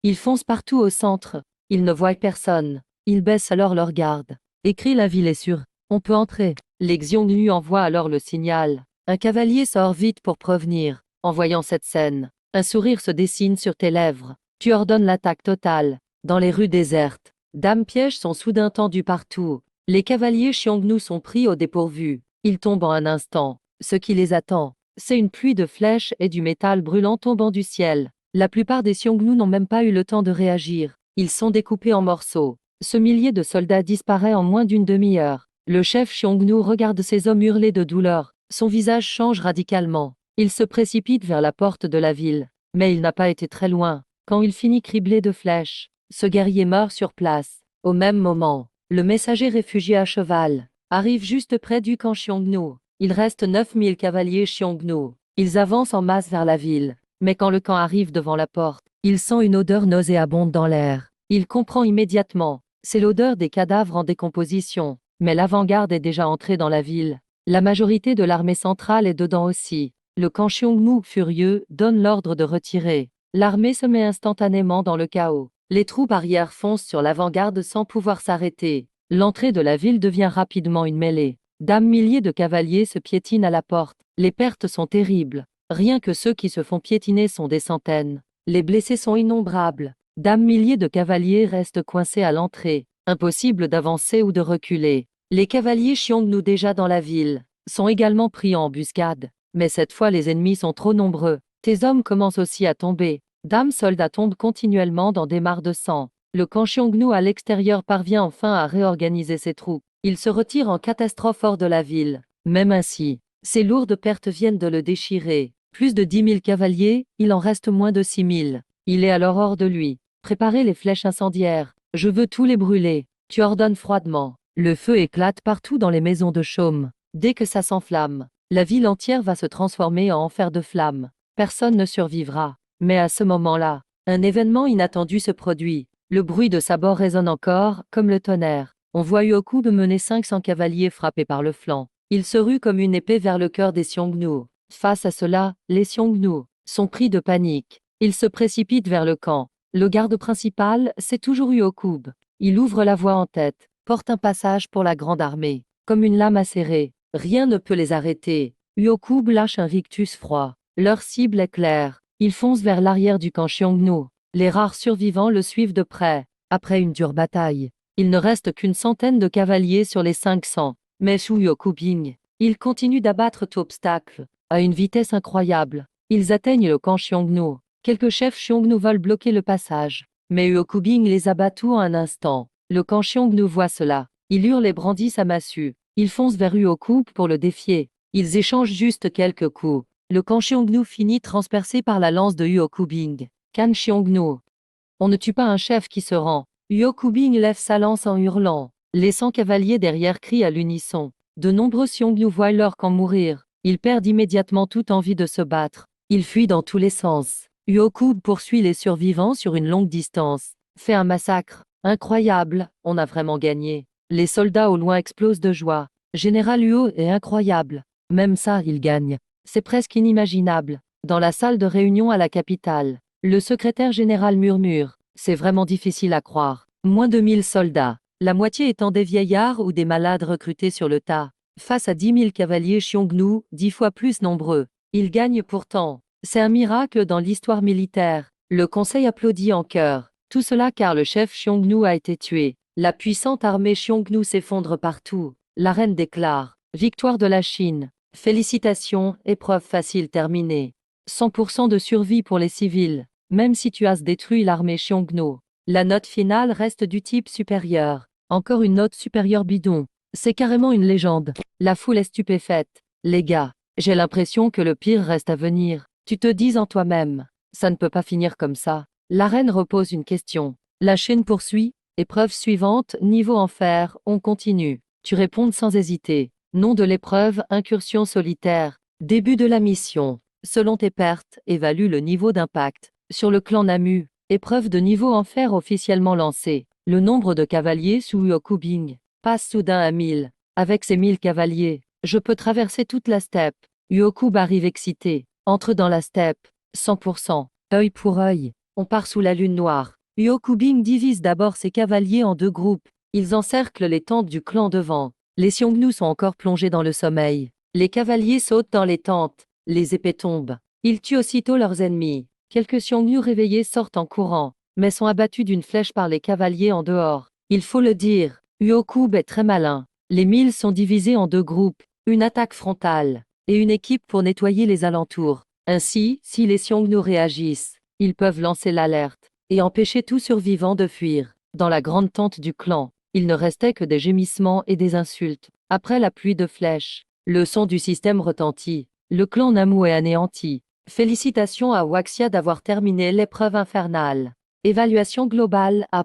Ils foncent partout au centre. Ils ne voient personne. Ils baissent alors leur garde. Écrit la ville est sûre. On peut entrer. Les Xiongnu envoient alors le signal. Un cavalier sort vite pour prévenir. En voyant cette scène, un sourire se dessine sur tes lèvres. Tu ordonnes l'attaque totale. Dans les rues désertes, dames pièges sont soudain tendus partout. Les cavaliers Xiongnu sont pris au dépourvu. Ils tombent en un instant. Ce qui les attend, c'est une pluie de flèches et du métal brûlant tombant du ciel. La plupart des Xiongnu n'ont même pas eu le temps de réagir. Ils sont découpés en morceaux. Ce millier de soldats disparaît en moins d'une demi-heure. Le chef Xiongnu regarde ces hommes hurler de douleur. Son visage change radicalement. Il se précipite vers la porte de la ville. Mais il n'a pas été très loin. Quand il finit criblé de flèches, ce guerrier meurt sur place. Au même moment, le messager réfugié à cheval, arrive juste près du camp Xiongnu. Il reste 9000 cavaliers Xiongnu. Ils avancent en masse vers la ville. Mais quand le camp arrive devant la porte, il sent une odeur nauséabonde dans l'air. Il comprend immédiatement. C'est l'odeur des cadavres en décomposition. Mais l'avant-garde est déjà entrée dans la ville. La majorité de l'armée centrale est dedans aussi. Le camp Xiongnu, furieux, donne l'ordre de retirer. L'armée se met instantanément dans le chaos. Les troupes arrière foncent sur l'avant-garde sans pouvoir s'arrêter. L'entrée de la ville devient rapidement une mêlée. Milliers de cavaliers se piétinent à la porte. Les pertes sont terribles. Rien que ceux qui se font piétiner sont des centaines. Les blessés sont innombrables. Milliers de cavaliers restent coincés à l'entrée. Impossible d'avancer ou de reculer. Les cavaliers Xiongnu déjà dans la ville sont également pris en embuscade. Mais cette fois les ennemis sont trop nombreux. Tes hommes commencent aussi à tomber. Soldats tombent continuellement dans des mares de sang. Le camp Xiongnu à l'extérieur parvient enfin à réorganiser ses troupes. Il se retire en catastrophe hors de la ville. Même ainsi, ces lourdes pertes viennent de le déchirer. Plus de 10 000 cavaliers, il en reste moins de 6 000. Il est alors hors de lui. Préparez les flèches incendiaires. Je veux tous les brûler. Tu ordonnes froidement. Le feu éclate partout dans les maisons de chaume. Dès que ça s'enflamme, la ville entière va se transformer en enfer de flammes. Personne ne survivra. Mais à ce moment-là, un événement inattendu se produit. Le bruit de sabords résonne encore, comme le tonnerre. On voit Yokub mener 500 cavaliers frappés par le flanc. Il se rue comme une épée vers le cœur des Xiongnu. Face à cela, les Xiongnu sont pris de panique. Ils se précipitent vers le camp. Le garde principal, c'est toujours Yokub. Il ouvre la voie en tête, porte un passage pour la grande armée. Comme une lame acérée, rien ne peut les arrêter. Yokub lâche un rictus froid. Leur cible est claire. Ils foncent vers l'arrière du camp Xiongnu. Les rares survivants le suivent de près. Après une dure bataille, il ne reste qu'une centaine de cavaliers sur les 500. Mais Shu Yokubing, ils continuent d'abattre tout obstacle, à une vitesse incroyable. Ils atteignent le camp Xiongnu. Quelques chefs Xiongnu veulent bloquer le passage. Mais Yokubing les abat tous en un instant. Le camp Xiongnu voit cela. Il hurle et brandit sa massue. Ils foncent vers Yokub pour le défier. Ils échangent juste quelques coups. Le camp Xiongnu finit transpercé par la lance de Yokubing. Kan Xiongnu. On ne tue pas un chef qui se rend. Yokubing lève sa lance en hurlant. Les 100 cavaliers derrière crient à l'unisson. De nombreux Xiongnu voient leur camp mourir. Ils perdent immédiatement toute envie de se battre. Ils fuient dans tous les sens. Yokub poursuit les survivants sur une longue distance. Fait un massacre. Incroyable, on a vraiment gagné. Les soldats au loin explosent de joie. Général Huo est incroyable. Même ça, il gagne. C'est presque inimaginable. Dans la salle de réunion à la capitale, le secrétaire général murmure. C'est vraiment difficile à croire. Moins de 1000 soldats, la moitié étant des vieillards ou des malades recrutés sur le tas. Face à 10 000 cavaliers Xiongnu, 10 fois plus nombreux. Ils gagnent pourtant. C'est un miracle dans l'histoire militaire. Le conseil applaudit en chœur. Tout cela car le chef Xiongnu a été tué. La puissante armée Xiongnu s'effondre partout. La reine déclare. Victoire de la Chine. Félicitations, épreuve facile terminée. 100% de survie pour les civils. Même si tu as détruit l'armée Xiongnu. La note finale reste du type supérieur. Encore une note supérieure bidon. C'est carrément une légende. La foule est stupéfaite. Les gars, j'ai l'impression que le pire reste à venir. Tu te dis en toi-même. Ça ne peut pas finir comme ça. La reine repose une question. La chaîne poursuit. Épreuve suivante, niveau enfer, on continue. Tu réponds sans hésiter. Nom de l'épreuve, incursion solitaire. Début de la mission. Selon tes pertes, évalue le niveau d'impact. Sur le clan Namu, épreuve de niveau enfer officiellement lancée. Le nombre de cavaliers sous Yokubing passe soudain à 1000. Avec ces 1000 cavaliers, je peux traverser toute la steppe. Yokub arrive excité. Entre dans la steppe. 100%. Œil pour œil. On part sous la lune noire. Yokubing divise d'abord ses cavaliers en 2 groupes. Ils encerclent les tentes du clan devant. Les Xiongnu sont encore plongés dans le sommeil. Les cavaliers sautent dans les tentes. Les épées tombent. Ils tuent aussitôt leurs ennemis. Quelques Xiongnu réveillés sortent en courant, mais sont abattus d'une flèche par les cavaliers en dehors. Il faut le dire, Yokub est très malin. Les 1000 sont divisés en 2 groupes, une attaque frontale, et une équipe pour nettoyer les alentours. Ainsi, si les Xiongnu réagissent, ils peuvent lancer l'alerte, et empêcher tout survivant de fuir. Dans la grande tente du clan, il ne restait que des gémissements et des insultes. Après la pluie de flèches, le son du système retentit. Le clan Namu est anéanti. Félicitations à Waxia d'avoir terminé l'épreuve infernale. Évaluation globale A+.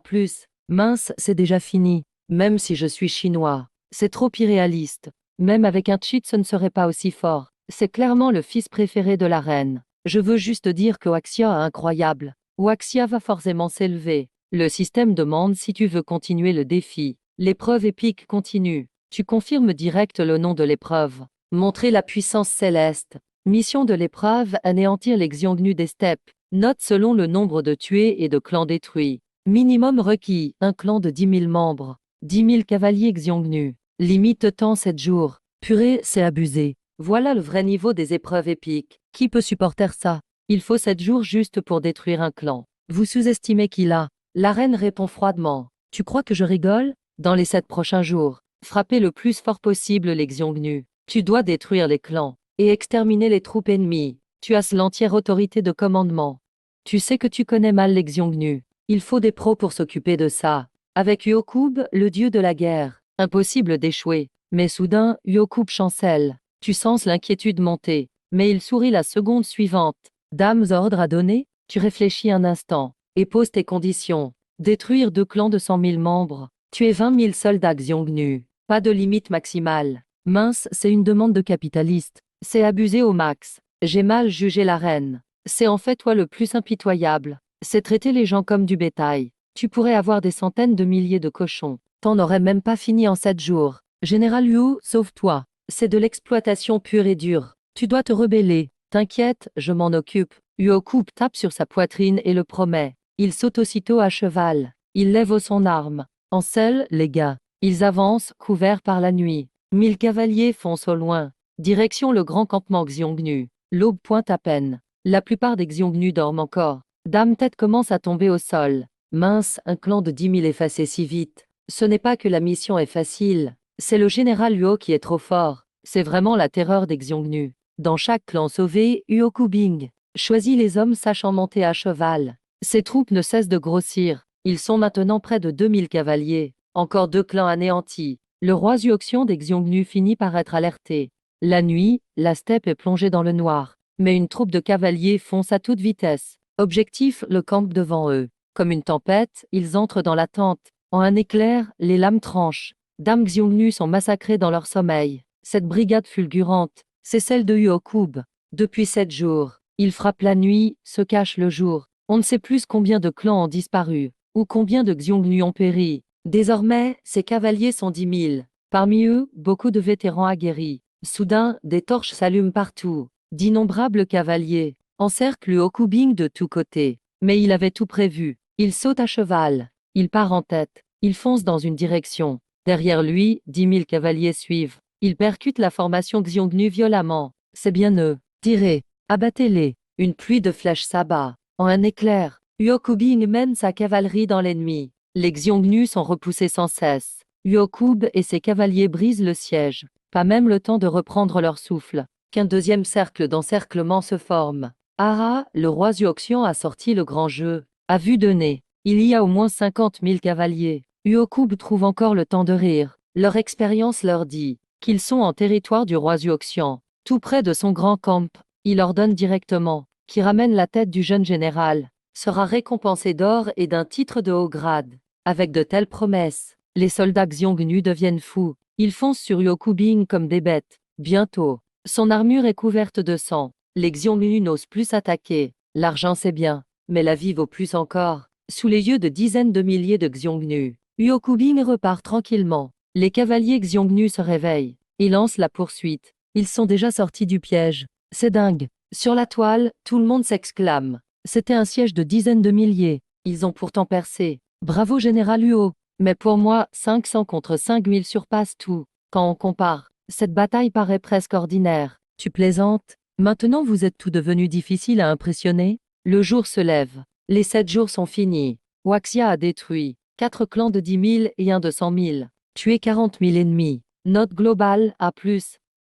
Mince, c'est déjà fini. Même si je suis chinois, C'est trop irréaliste. Même avec un cheat, ce ne serait pas aussi fort. C'est clairement le fils préféré de la reine. Je veux juste dire que Waxia est incroyable. Waxia va forcément s'élever. Le système demande si tu veux continuer le défi. L'épreuve épique continue. Tu confirmes direct le nom de l'épreuve. Montrer la puissance céleste. Mission de l'épreuve, anéantir les Xiongnu des steppes. Note selon le nombre de tués et de clans détruits. Minimum requis, un clan de 10 000 membres. 10 000 cavaliers Xiongnu. Limite temps 7 jours. Purée, c'est abusé. Voilà le vrai niveau des épreuves épiques. Qui peut supporter ça? Il faut 7 jours juste pour détruire un clan. Vous sous-estimez qu'il a. La reine répond froidement. Tu crois que je rigole? Dans les 7 prochains jours, frappez le plus fort possible les Xiongnu. Tu dois détruire les clans et exterminer les troupes ennemies. Tu as l'entière autorité de commandement. Tu sais que tu connais mal les Xiongnu. Il faut des pros pour s'occuper de ça. Avec Yokub, le dieu de la guerre, impossible d'échouer. Mais soudain, Yokub chancelle. Tu sens l'inquiétude monter. Mais il sourit la seconde suivante. Dames ordre à donner? Tu réfléchis un instant et poses tes conditions. Détruire 2 clans de 100 000 membres. Tuer 20 000 soldats Xiongnu. Pas de limite maximale. Mince, c'est une demande de capitaliste. C'est abusé au max. J'ai mal jugé la reine. C'est en fait toi le plus impitoyable. C'est traiter les gens comme du bétail. Tu pourrais avoir des centaines de milliers de cochons. T'en aurais même pas fini en 7 jours. Général Liu, sauve-toi. C'est de l'exploitation pure et dure. Tu dois te rebeller. T'inquiète, je m'en occupe. Yokub tape sur sa poitrine et le promet. Il saute aussitôt à cheval. Il lève son arme. En selle, les gars. Ils avancent, couverts par la nuit. 1000 cavaliers foncent au loin. Direction le grand campement Xiongnu. L'aube pointe à peine. La plupart des Xiongnu dorment encore. Dame Tête commence à tomber au sol. Mince, un clan de 10 000 effacés si vite. Ce n'est pas que la mission est facile. C'est le général Luo qui est trop fort. C'est vraiment la terreur des Xiongnu. Dans chaque clan sauvé, Yokubing choisit les hommes sachant monter à cheval. Ses troupes ne cessent de grossir. Ils sont maintenant près de 2000 cavaliers. Encore 2 clans anéantis. Le roi Xuoxian des Xiongnu finit par être alerté. La nuit, la steppe est plongée dans le noir. Mais une troupe de cavaliers fonce à toute vitesse. Objectif, le camp devant eux. Comme une tempête, ils entrent dans la tente. En un éclair, les lames tranchent. Dames Xiongnu sont massacrées dans leur sommeil. Cette brigade fulgurante, c'est celle de Yokub. Depuis 7 jours, il frappe la nuit, se cache le jour. On ne sait plus combien de clans ont disparu, ou combien de Xiongnu ont péri. Désormais, ces cavaliers sont 10 000. Parmi eux, beaucoup de vétérans aguerris. Soudain, des torches s'allument partout. D'innombrables cavaliers encerclent Yokubing de tous côtés. Mais il avait tout prévu. Il saute à cheval. Il part en tête. Il fonce dans une direction. Derrière lui, 10 000 cavaliers suivent. Il percute la formation Xiongnu violemment. C'est bien eux. Tirez. Abattez-les. Une pluie de flèches s'abat. En un éclair, Yokubing mène sa cavalerie dans l'ennemi. Les Xiongnu sont repoussés sans cesse. Yokub et ses cavaliers brisent le siège. Pas même le temps de reprendre leur souffle. Qu'un deuxième cercle d'encerclement se forme. Ara, le roi Xuoxian a sorti le grand jeu. À vue de nez, il y a au moins 50 000 cavaliers. Yokub trouve encore le temps de rire. Leur expérience leur dit qu'ils sont en territoire du roi Xuoxian, tout près de son grand camp. Il ordonne directement qui ramène la tête du jeune général, sera récompensé d'or et d'un titre de haut grade. Avec de telles promesses, les soldats Xiongnu deviennent fous. Ils foncent sur Yokubing comme des bêtes. Bientôt, son armure est couverte de sang. Les Xiongnu n'osent plus s'attaquer. L'argent c'est bien, mais la vie vaut plus encore. Sous les yeux de dizaines de milliers de Xiongnu, Yokubing repart tranquillement. Les cavaliers Xiongnu se réveillent et lancent la poursuite. Ils sont déjà sortis du piège. C'est dingue. Sur la toile, tout le monde s'exclame. C'était un siège de dizaines de milliers. Ils ont pourtant percé. Bravo général Huo. Mais pour moi, 500 contre 5000 surpasse tout. Quand on compare, cette bataille paraît presque ordinaire. Tu plaisantes? Maintenant vous êtes tout devenu difficile à impressionner? Le jour se lève. Les 7 jours sont finis. Waxia a détruit 4 clans de 10 000 et un de 100 000. Tué 40 000 ennemis. Note globale, A+.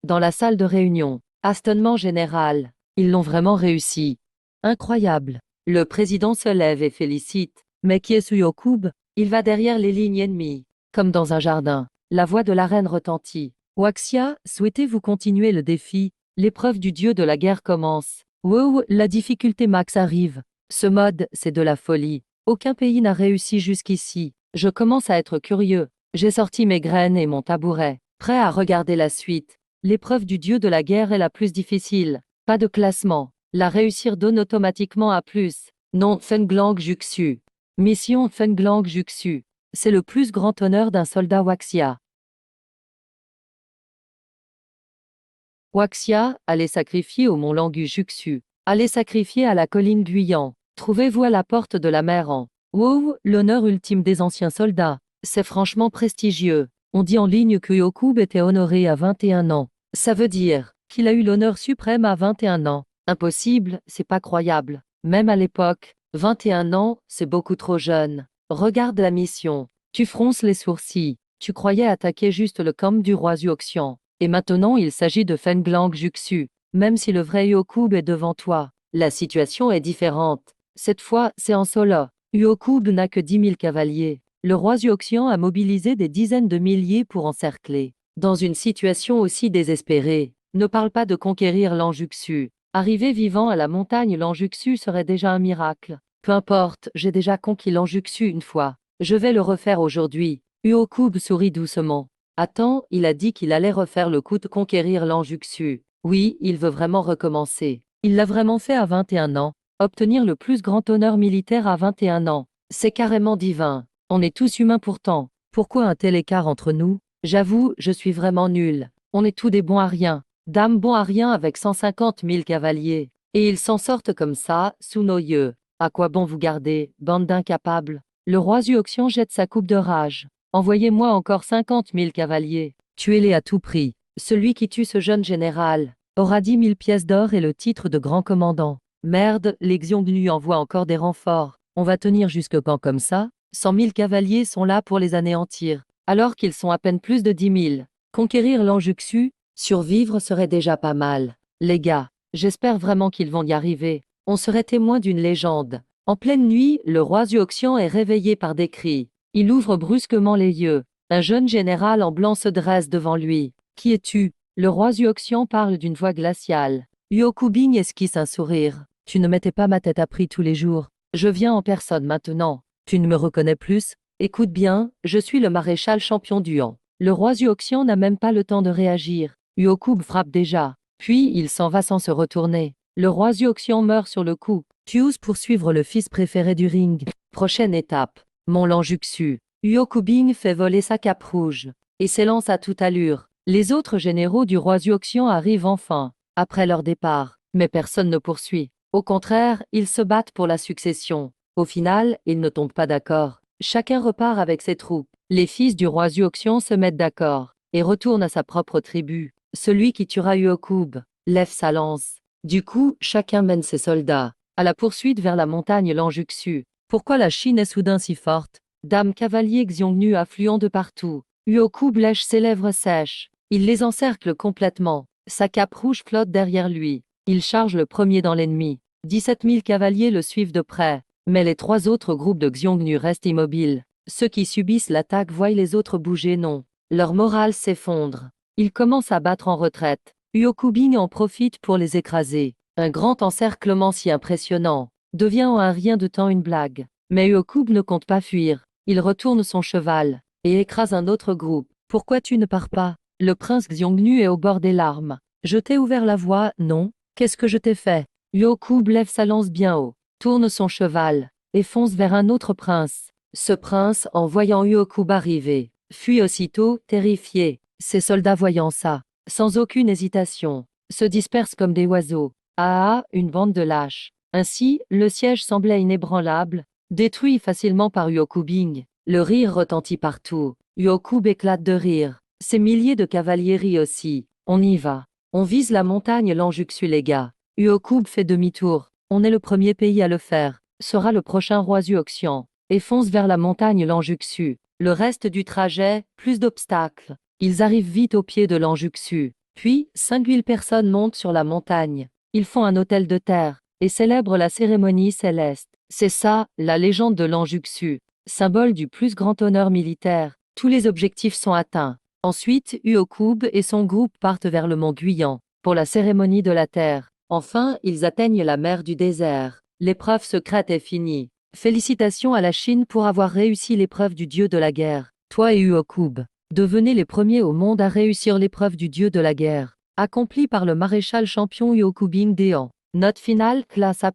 Dans la salle de réunion. Astonnement général. Ils l'ont vraiment réussi. Incroyable. Le président se lève et félicite. Mais qui est ce Yokub? Il va derrière les lignes ennemies. Comme dans un jardin. La voix de la reine retentit. Waxia, souhaitez-vous continuer le défi? L'épreuve du dieu de la guerre commence. Wow, la difficulté max arrive. Ce mode, c'est de la folie. Aucun pays n'a réussi jusqu'ici. Je commence à être curieux. J'ai sorti mes graines et mon tabouret, prêt à regarder la suite. L'épreuve du dieu de la guerre est la plus difficile. Pas de classement. La réussir donne automatiquement à plus. Non, Fenglang Juxu. Mission Fenglang Juxu. C'est le plus grand honneur d'un soldat Waxia. Waxia, allez sacrifier au mont Langu Juxu. Allez sacrifier à la colline Guyan. Trouvez-vous à la porte de la mer en Wow, l'honneur ultime des anciens soldats. C'est franchement prestigieux. On dit en ligne que Yokub était honoré à 21 ans. Ça veut dire qu'il a eu l'honneur suprême à 21 ans. Impossible, c'est pas croyable. Même à l'époque, 21 ans, c'est beaucoup trop jeune. Regarde la mission. Tu fronces les sourcils. Tu croyais attaquer juste le camp du roi Xuoxian. Et maintenant il s'agit de Fenglang Juxu. Même si le vrai Yokub est devant toi, la situation est différente. Cette fois, c'est en solo. Yokub n'a que 10 000 cavaliers. Le roi Xuoxian a mobilisé des dizaines de milliers pour encercler. Dans une situation aussi désespérée, ne parle pas de conquérir l'Anjuxu. Arriver vivant à la montagne l'Anjuxu serait déjà un miracle. Peu importe, j'ai déjà conquis l'Anjuxu une fois. Je vais le refaire aujourd'hui. Yokub sourit doucement. Attends, il a dit qu'il allait refaire le coup de conquérir l'Anjuxu. Oui, il veut vraiment recommencer. Il l'a vraiment fait à 21 ans. Obtenir le plus grand honneur militaire à 21 ans. C'est carrément divin. On est tous humains pourtant. Pourquoi un tel écart entre nous? J'avoue, je suis vraiment nul. On est tous des bons à rien. Dames bons à rien avec 150 000 cavaliers. Et ils s'en sortent comme ça, sous nos yeux. À quoi bon vous garder, bande d'incapables? Le roi Xuoxian jette sa coupe de rage. Envoyez-moi encore 50 000 cavaliers. Tuez-les à tout prix. Celui qui tue ce jeune général aura 10 000 pièces d'or et le titre de grand commandant. Merde, les Xiongnu envoient encore des renforts. On va tenir jusque quand comme ça? 100 000 cavaliers sont là pour les anéantir, alors qu'ils sont à peine plus de 10 000. Conquérir l'Anjuxu, survivre serait déjà pas mal. Les gars, j'espère vraiment qu'ils vont y arriver. On serait témoin d'une légende. En pleine nuit, le roi Xuoxian est réveillé par des cris. Il ouvre brusquement les yeux. Un jeune général en blanc se dresse devant lui. Qui es-tu? Le roi Xuoxian parle d'une voix glaciale. Yokubing esquisse un sourire. Tu ne mettais pas ma tête à prix tous les jours. Je viens en personne maintenant. Tu ne me reconnais plus? Écoute bien, je suis le maréchal champion d'Huan. Le roi Xuoxian n'a même pas le temps de réagir. Yokub frappe déjà. Puis il s'en va sans se retourner. Le roi Xuoxian meurt sur le coup. Tu oses poursuivre le fils préféré du ring. Prochaine étape. Mont Lanjuxu. Yokubing fait voler sa cape rouge et s'élance à toute allure. Les autres généraux du roi Xuoxian arrivent enfin, après leur départ, mais personne ne poursuit. Au contraire, ils se battent pour la succession. Au final, ils ne tombent pas d'accord. Chacun repart avec ses troupes. Les fils du roi Xuoxian se mettent d'accord et retournent à sa propre tribu. Celui qui tuera Yokub lève sa lance. Du coup, chacun mène ses soldats à la poursuite vers la montagne Lanjuxu. Pourquoi la Chine est soudain si forte? Dames cavaliers Xiongnu affluent de partout. Yokub lèche ses lèvres sèches. Il les encercle complètement. Sa cape rouge flotte derrière lui. Il charge le premier dans l'ennemi. 17 000 cavaliers le suivent de près. Mais les trois autres groupes de Xiongnu restent immobiles. Ceux qui subissent l'attaque voient les autres bouger non. Leur morale s'effondre. Ils commencent à battre en retraite. Yokubing en profite pour les écraser. Un grand encerclement si impressionnant devient en un rien de temps une blague. Mais Yokub ne compte pas fuir. Il retourne son cheval et écrase un autre groupe. Pourquoi tu ne pars pas? Le prince Xiongnu est au bord des larmes. Je t'ai ouvert la voie, non? Qu'est-ce que je t'ai fait? Yokub lève sa lance bien haut, tourne son cheval et fonce vers un autre prince. Ce prince, en voyant Yokub arriver, fuit aussitôt, terrifié. Ses soldats voyant ça, sans aucune hésitation, se dispersent comme des oiseaux. Ah, une bande de lâches. Ainsi, le siège semblait inébranlable, détruit facilement par Yokubing. Le rire retentit partout. Yokub éclate de rire. Ces milliers de cavaliers rient aussi. On y va. On vise la montagne Lanjuxu les gars. Yokub fait demi-tour. On est le premier pays à le faire. Sera le prochain roi Xuoxian. Et fonce vers la montagne Lanjuxu. Le reste du trajet, plus d'obstacles. Ils arrivent vite au pied de Lanjuxu. Puis, 5000 personnes montent sur la montagne. Ils font un autel de terre et célèbrent la cérémonie céleste. C'est ça, la légende de Lanjuxu. Symbole du plus grand honneur militaire. Tous les objectifs sont atteints. Ensuite, Yokub et son groupe partent vers le mont Guyan pour la cérémonie de la terre. Enfin, ils atteignent la mer du désert. L'épreuve secrète est finie. Félicitations à la Chine pour avoir réussi l'épreuve du dieu de la guerre. Toi et Uokub, devenez les premiers au monde à réussir l'épreuve du dieu de la guerre, accomplie par le maréchal champion Uokubing Dean. Note finale, classe A+.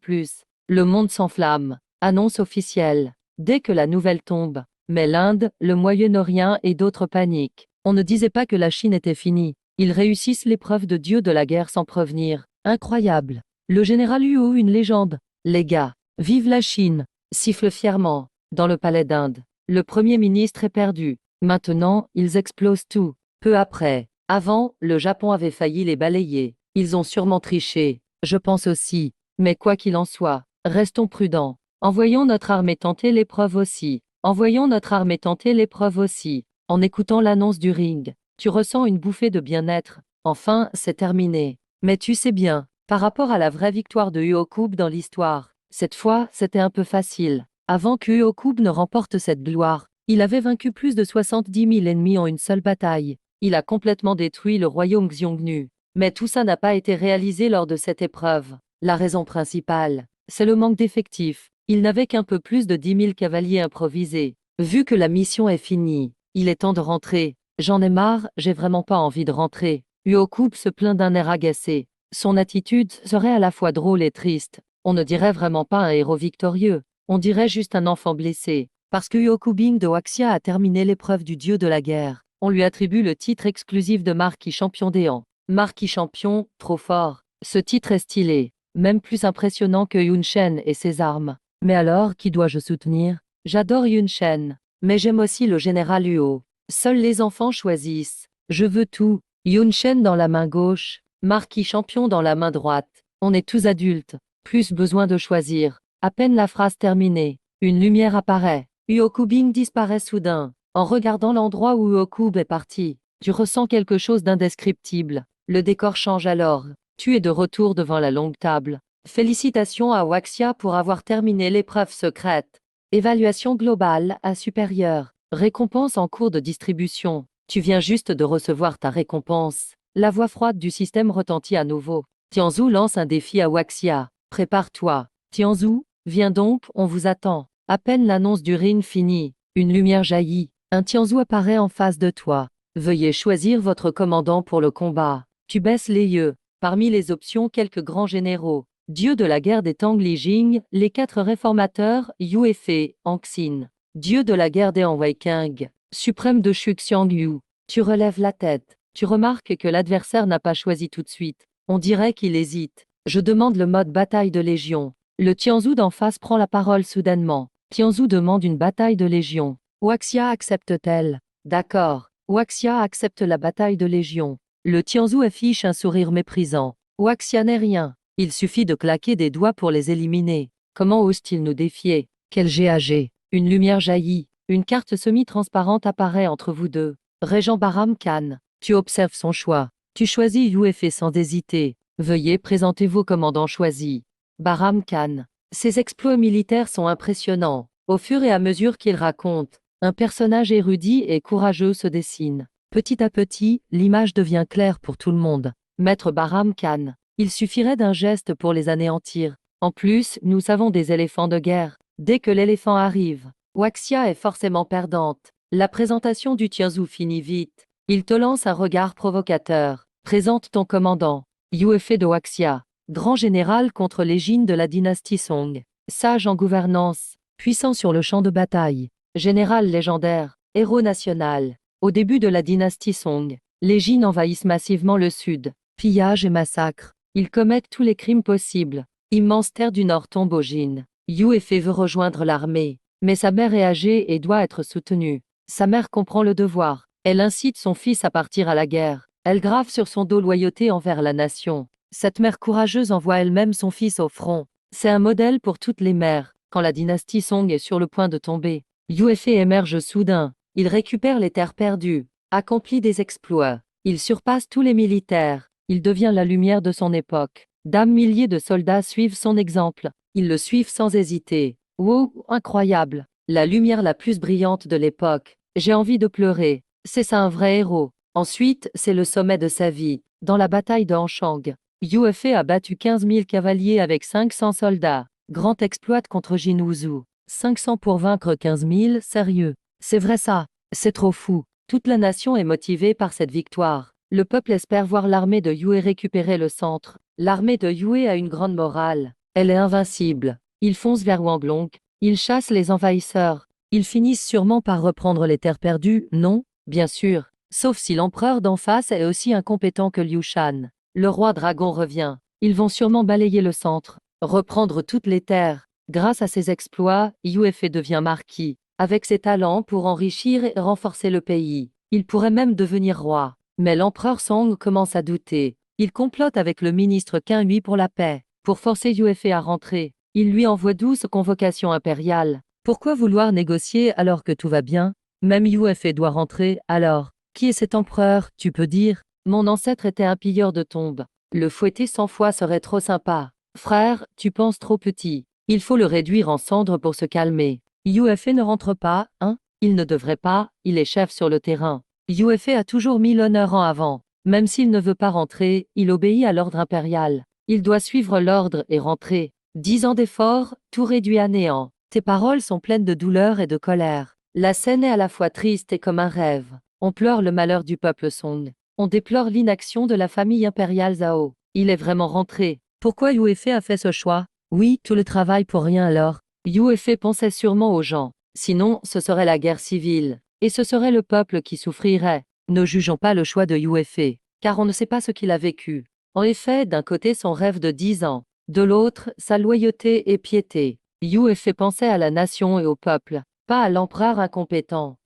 Le monde s'enflamme. Annonce officielle. Dès que la nouvelle tombe. Mais l'Inde, le Moyen-Orient et d'autres paniquent. On ne disait pas que la Chine était finie. Ils réussissent l'épreuve de dieu de la guerre sans prévenir. Incroyable. Le général Huo, une légende. Les gars, vive la Chine, siffle fièrement. Dans le palais d'Inde, le Premier ministre est perdu. Maintenant, ils explosent tout. Peu après. Avant, le Japon avait failli les balayer. Ils ont sûrement triché. Je pense aussi. Mais quoi qu'il en soit, restons prudents. Envoyons notre armée tenter l'épreuve aussi. Envoyons notre armée tenter l'épreuve aussi. En écoutant l'annonce du ring, tu ressens une bouffée de bien-être. Enfin, c'est terminé. Mais tu sais bien, par rapport à la vraie victoire de Uokub dans l'histoire, cette fois, c'était un peu facile. Avant que Uokub ne remporte cette gloire, il avait vaincu plus de 70 000 ennemis en une seule bataille. Il a complètement détruit le royaume Xiongnu. Mais tout ça n'a pas été réalisé lors de cette épreuve. La raison principale, c'est le manque d'effectifs. Il n'avait qu'un peu plus de 10 000 cavaliers improvisés. Vu que la mission est finie, il est temps de rentrer. J'en ai marre, j'ai vraiment pas envie de rentrer. Uokub se plaint d'un air agacé. Son attitude serait à la fois drôle et triste. On ne dirait vraiment pas un héros victorieux. On dirait juste un enfant blessé. Parce que Uokubing de Waxia a terminé l'épreuve du dieu de la guerre, on lui attribue le titre exclusif de marquis champion Dean. Marquis champion, trop fort. Ce titre est stylé, même plus impressionnant que Yun Shen et ses armes. Mais alors, qui dois-je soutenir? J'adore Yun Shen, mais j'aime aussi le général Huo. Seuls les enfants choisissent. Je veux tout. Yun Shen dans la main gauche, marquis champion dans la main droite. On est tous adultes. Plus besoin de choisir. À peine la phrase terminée, une lumière apparaît. Uokubing disparaît soudain. En regardant l'endroit où Uokub est parti, tu ressens quelque chose d'indescriptible. Le décor change alors. Tu es de retour devant la longue table. Félicitations à Waxia pour avoir terminé l'épreuve secrète. Évaluation globale à supérieur. Récompense en cours de distribution. Tu viens juste de recevoir ta récompense. La voix froide du système retentit à nouveau. Tianzhu lance un défi à Waxia. Prépare-toi. Tianzhu, viens donc, on vous attend. À peine l'annonce du ring finie, une lumière jaillit. Un Tianzhu apparaît en face de toi. Veuillez choisir votre commandant pour le combat. Tu baisses les yeux. Parmi les options, quelques grands généraux. Dieu de la guerre des Tang Li Jing, les 4 réformateurs, Yu Fei, Xin. Dieu de la guerre des Han Weiqing, suprême de Shu Xiang Yu. Tu relèves la tête. Tu remarques que l'adversaire n'a pas choisi tout de suite. On dirait qu'il hésite. Je demande le mode bataille de légion. Le Tianzhu d'en face prend la parole soudainement. Tianzhu demande une bataille de légion. Waxia accepte-t-elle? D'accord. Waxia accepte la bataille de légion. Le Tianzhu affiche un sourire méprisant. Waxia n'est rien. Il suffit de claquer des doigts pour les éliminer. Comment ose-t-il nous défier? Quel GAG! Une lumière jaillit. Une carte semi-transparente apparaît entre vous deux. Régent Bahram Khan. Tu observes son choix. Tu choisis Yu Fei sans hésiter. Veuillez présenter vos commandants choisis. Bahram Khan. Ses exploits militaires sont impressionnants. Au fur et à mesure qu'il raconte, un personnage érudit et courageux se dessine. Petit à petit, l'image devient claire pour tout le monde. Maître Bahram Khan. Il suffirait d'un geste pour les anéantir. En plus, nous avons des éléphants de guerre. Dès que l'éléphant arrive, Waxia est forcément perdante. La présentation du Tianzhu finit vite. Il te lance un regard provocateur. Présente ton commandant. Yu Fei de Waxia. Grand général contre l'égide de la dynastie Song. Sage en gouvernance. Puissant sur le champ de bataille. Général légendaire. Héros national. Au début de la dynastie Song, les Jin envahissent massivement le sud. Pillage et massacre. Ils commettent tous les crimes possibles. Immense terre du Nord tombe aux Jin. Yu Fei veut rejoindre l'armée. Mais sa mère est âgée et doit être soutenue. Sa mère comprend le devoir. Elle incite son fils à partir à la guerre. Elle grave sur son dos loyauté envers la nation. Cette mère courageuse envoie elle-même son fils au front. C'est un modèle pour toutes les mères. Quand la dynastie Song est sur le point de tomber, Yu Fei émerge soudain. Il récupère les terres perdues, accomplit des exploits. Il surpasse tous les militaires. Il devient la lumière de son époque. Milliers de soldats suivent son exemple. Ils le suivent sans hésiter. Wow, incroyable. La lumière la plus brillante de l'époque. J'ai envie de pleurer. C'est ça un vrai héros. Ensuite, c'est le sommet de sa vie. Dans la bataille de Hanshang, Yu Fei a battu 15 000 cavaliers avec 500 soldats. Grand exploit contre Jin Wuzu. 500 pour vaincre 15 000, sérieux. C'est vrai ça. C'est trop fou. Toute la nation est motivée par cette victoire. Le peuple espère voir l'armée de Yue récupérer le centre. L'armée de Yue a une grande morale. Elle est invincible. Ils foncent vers Wanglong. Ils chassent les envahisseurs. Ils finissent sûrement par reprendre les terres perdues, non? Bien sûr. Sauf si l'empereur d'en face est aussi incompétent que Liu Shan. Le roi dragon revient. Ils vont sûrement balayer le centre, reprendre toutes les terres. Grâce à ses exploits, Yue devient marquis. Avec ses talents pour enrichir et renforcer le pays, il pourrait même devenir roi. Mais l'empereur Song commence à douter. Il complote avec le ministre Qin Hui pour la paix, pour forcer Yue à rentrer. Il lui envoie 12 convocations impériales. Pourquoi vouloir négocier alors que tout va bien? Même Yue doit rentrer, alors. Qui est cet empereur, tu peux dire? Mon ancêtre était un pilleur de tombes. Le fouetter 100 fois serait trop sympa. Frère, tu penses trop petit. Il faut le réduire en cendres pour se calmer. Yue ne rentre pas, hein? Il ne devrait pas, il est chef sur le terrain. Yue a toujours mis l'honneur en avant. Même s'il ne veut pas rentrer, il obéit à l'ordre impérial. Il doit suivre l'ordre et rentrer. 10 ans d'efforts, tout réduit à néant. Tes paroles sont pleines de douleur et de colère. La scène est à la fois triste et comme un rêve. On pleure le malheur du peuple Song. On déplore l'inaction de la famille impériale Zhao. Il est vraiment rentré. Pourquoi Yue a fait ce choix? Oui, tout le travail pour rien alors. Yue pensait sûrement aux gens. Sinon, ce serait la guerre civile. Et ce serait le peuple qui souffrirait. Ne jugeons pas le choix de Yue, car on ne sait pas ce qu'il a vécu. En effet, d'un côté son rêve de 10 ans, de l'autre, sa loyauté et piété. Yue pensait à la nation et au peuple, pas à l'empereur incompétent.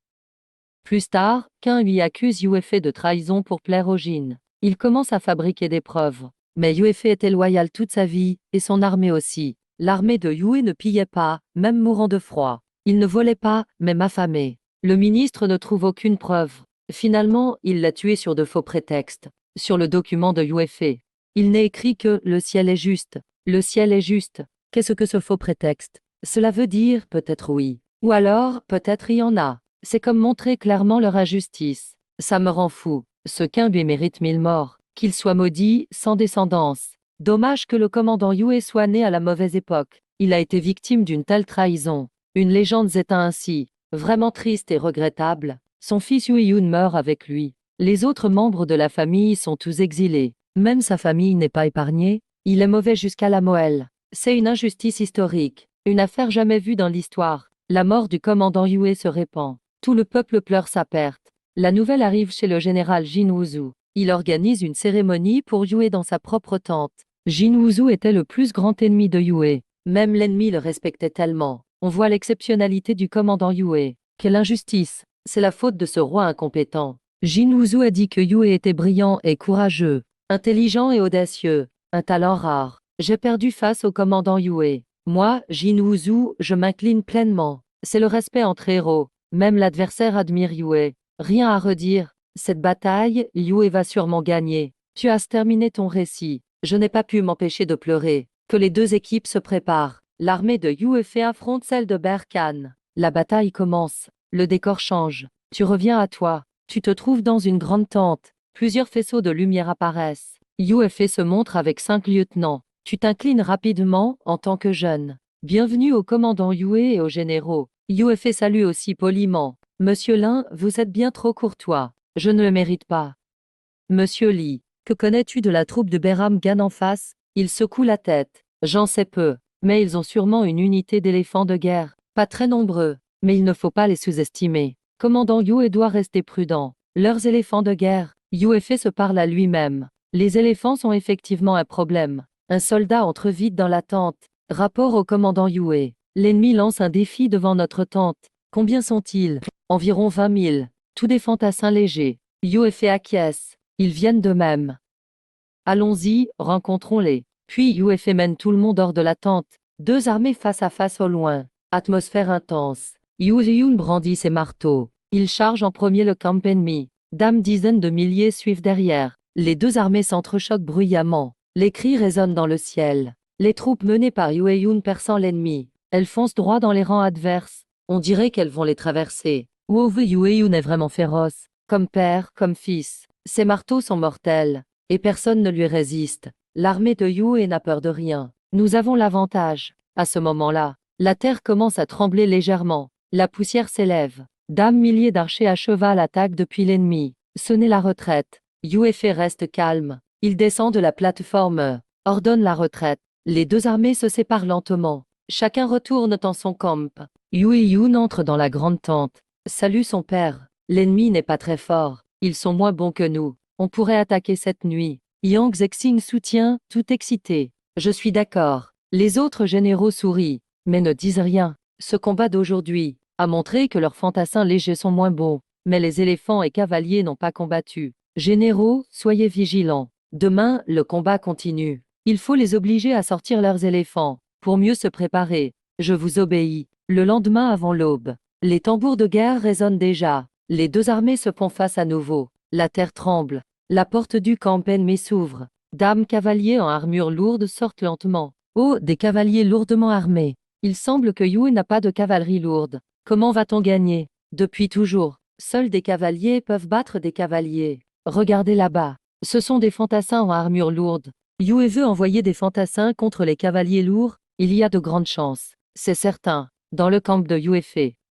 Plus tard, Qin lui accuse Yue de trahison pour plaire aux Jin. Il commence à fabriquer des preuves. Mais Yue était loyal toute sa vie, et son armée aussi. L'armée de Yue ne pillait pas, même mourant de froid. Il ne volait pas, même affamé. Le ministre ne trouve aucune preuve. Finalement, il l'a tué sur de faux prétextes. Sur le document de Yue. Il n'est écrit que « le ciel est juste ». Le ciel est juste. Qu'est-ce que ce faux prétexte? Cela veut dire peut-être oui. Ou alors, peut-être il y en a. C'est comme montrer clairement leur injustice. Ça me rend fou. Ce Qin lui mérite 1000 morts. Qu'il soit maudit, sans descendance. Dommage que le commandant Yue soit né à la mauvaise époque. Il a été victime d'une telle trahison. Une légende s'éteint ainsi. Vraiment triste et regrettable. Son fils Yue meurt avec lui. Les autres membres de la famille sont tous exilés. Même sa famille n'est pas épargnée. Il est mauvais jusqu'à la moelle. C'est une injustice historique. Une affaire jamais vue dans l'histoire. La mort du commandant Yue se répand. Tout le peuple pleure sa perte. La nouvelle arrive chez le général Jin Wuzu. Il organise une cérémonie pour Yue dans sa propre tente. Jin Wuzu était le plus grand ennemi de Yue. Même l'ennemi le respectait tellement. On voit l'exceptionnalité du commandant Yue. Quelle injustice! C'est la faute de ce roi incompétent. Jin Wuzu a dit que Yue était brillant et courageux, intelligent et audacieux, un talent rare. J'ai perdu face au commandant Yue. Moi, Jin Wuzu, je m'incline pleinement. C'est le respect entre héros. Même l'adversaire admire Yue. Rien à redire. Cette bataille, Yue va sûrement gagner. Tu as terminé ton récit. Je n'ai pas pu m'empêcher de pleurer. Que les deux équipes se préparent. L'armée de Yue affronte celle de Berkane. La bataille commence. Le décor change. Tu reviens à toi. Tu te trouves dans une grande tente. Plusieurs faisceaux de lumière apparaissent. Yue se montre avec 5 lieutenants. Tu t'inclines rapidement en tant que jeune. Bienvenue au commandant Yue et aux généraux. Yue salue aussi poliment. Monsieur Lin, vous êtes bien trop courtois. Je ne le mérite pas. Monsieur Li, que connais-tu de la troupe de Behram Gan en face? Il secoue la tête. J'en sais peu. Mais ils ont sûrement une unité d'éléphants de guerre. Pas très nombreux. Mais il ne faut pas les sous-estimer. Commandant Yue doit rester prudent. Leurs éléphants de guerre. Yue se parle à lui-même. Les éléphants sont effectivement un problème. Un soldat entre vite dans la tente. Rapport au commandant Yue. L'ennemi lance un défi devant notre tente. Combien sont-ils? Environ 20 000. Tous des fantassins légers. Yue acquiesce. Ils viennent d'eux-mêmes. Allons-y, rencontrons-les. Puis Yue mène tout le monde hors de la tente. Deux armées face à face au loin. Atmosphère intense. Yue brandit ses marteaux. Il charge en premier le camp ennemi. Dizaines de milliers suivent derrière. Les deux armées s'entrechoquent bruyamment. Les cris résonnent dans le ciel. Les troupes menées par Yue perçant l'ennemi. Elles foncent droit dans les rangs adverses. On dirait qu'elles vont les traverser. Yue est vraiment féroce. Comme père, comme fils. Ses marteaux sont mortels. Et personne ne lui résiste. L'armée de Yue n'a peur de rien. Nous avons l'avantage. À ce moment-là, la terre commence à trembler légèrement. La poussière s'élève. Milliers d'archers à cheval attaquent depuis l'ennemi. Sonnez la retraite. Yue reste calme. Il descend de la plateforme, ordonne la retraite. Les deux armées se séparent lentement. Chacun retourne dans son camp. Yun entre dans la grande tente. Salue son père. L'ennemi n'est pas très fort. Ils sont moins bons que nous. On pourrait attaquer cette nuit. Yang Zexing soutient, tout excité. Je suis d'accord. Les autres généraux sourient, mais ne disent rien. Ce combat d'aujourd'hui a montré que leurs fantassins légers sont moins bons, mais les éléphants et cavaliers n'ont pas combattu. Généraux, soyez vigilants. Demain, le combat continue. Il faut les obliger à sortir leurs éléphants, pour mieux se préparer. Je vous obéis. Le lendemain avant l'aube, les tambours de guerre résonnent déjà. Les deux armées se font face à nouveau. La terre tremble. La porte du camp ennemi s'ouvre. Dames cavaliers en armure lourde sortent lentement. Oh, des cavaliers lourdement armés. Il semble que Yue n'a pas de cavalerie lourde. Comment va-t-on gagner? Depuis toujours, seuls des cavaliers peuvent battre des cavaliers. Regardez là-bas. Ce sont des fantassins en armure lourde. Yue veut envoyer des fantassins contre les cavaliers lourds. Il y a de grandes chances. C'est certain. Dans le camp de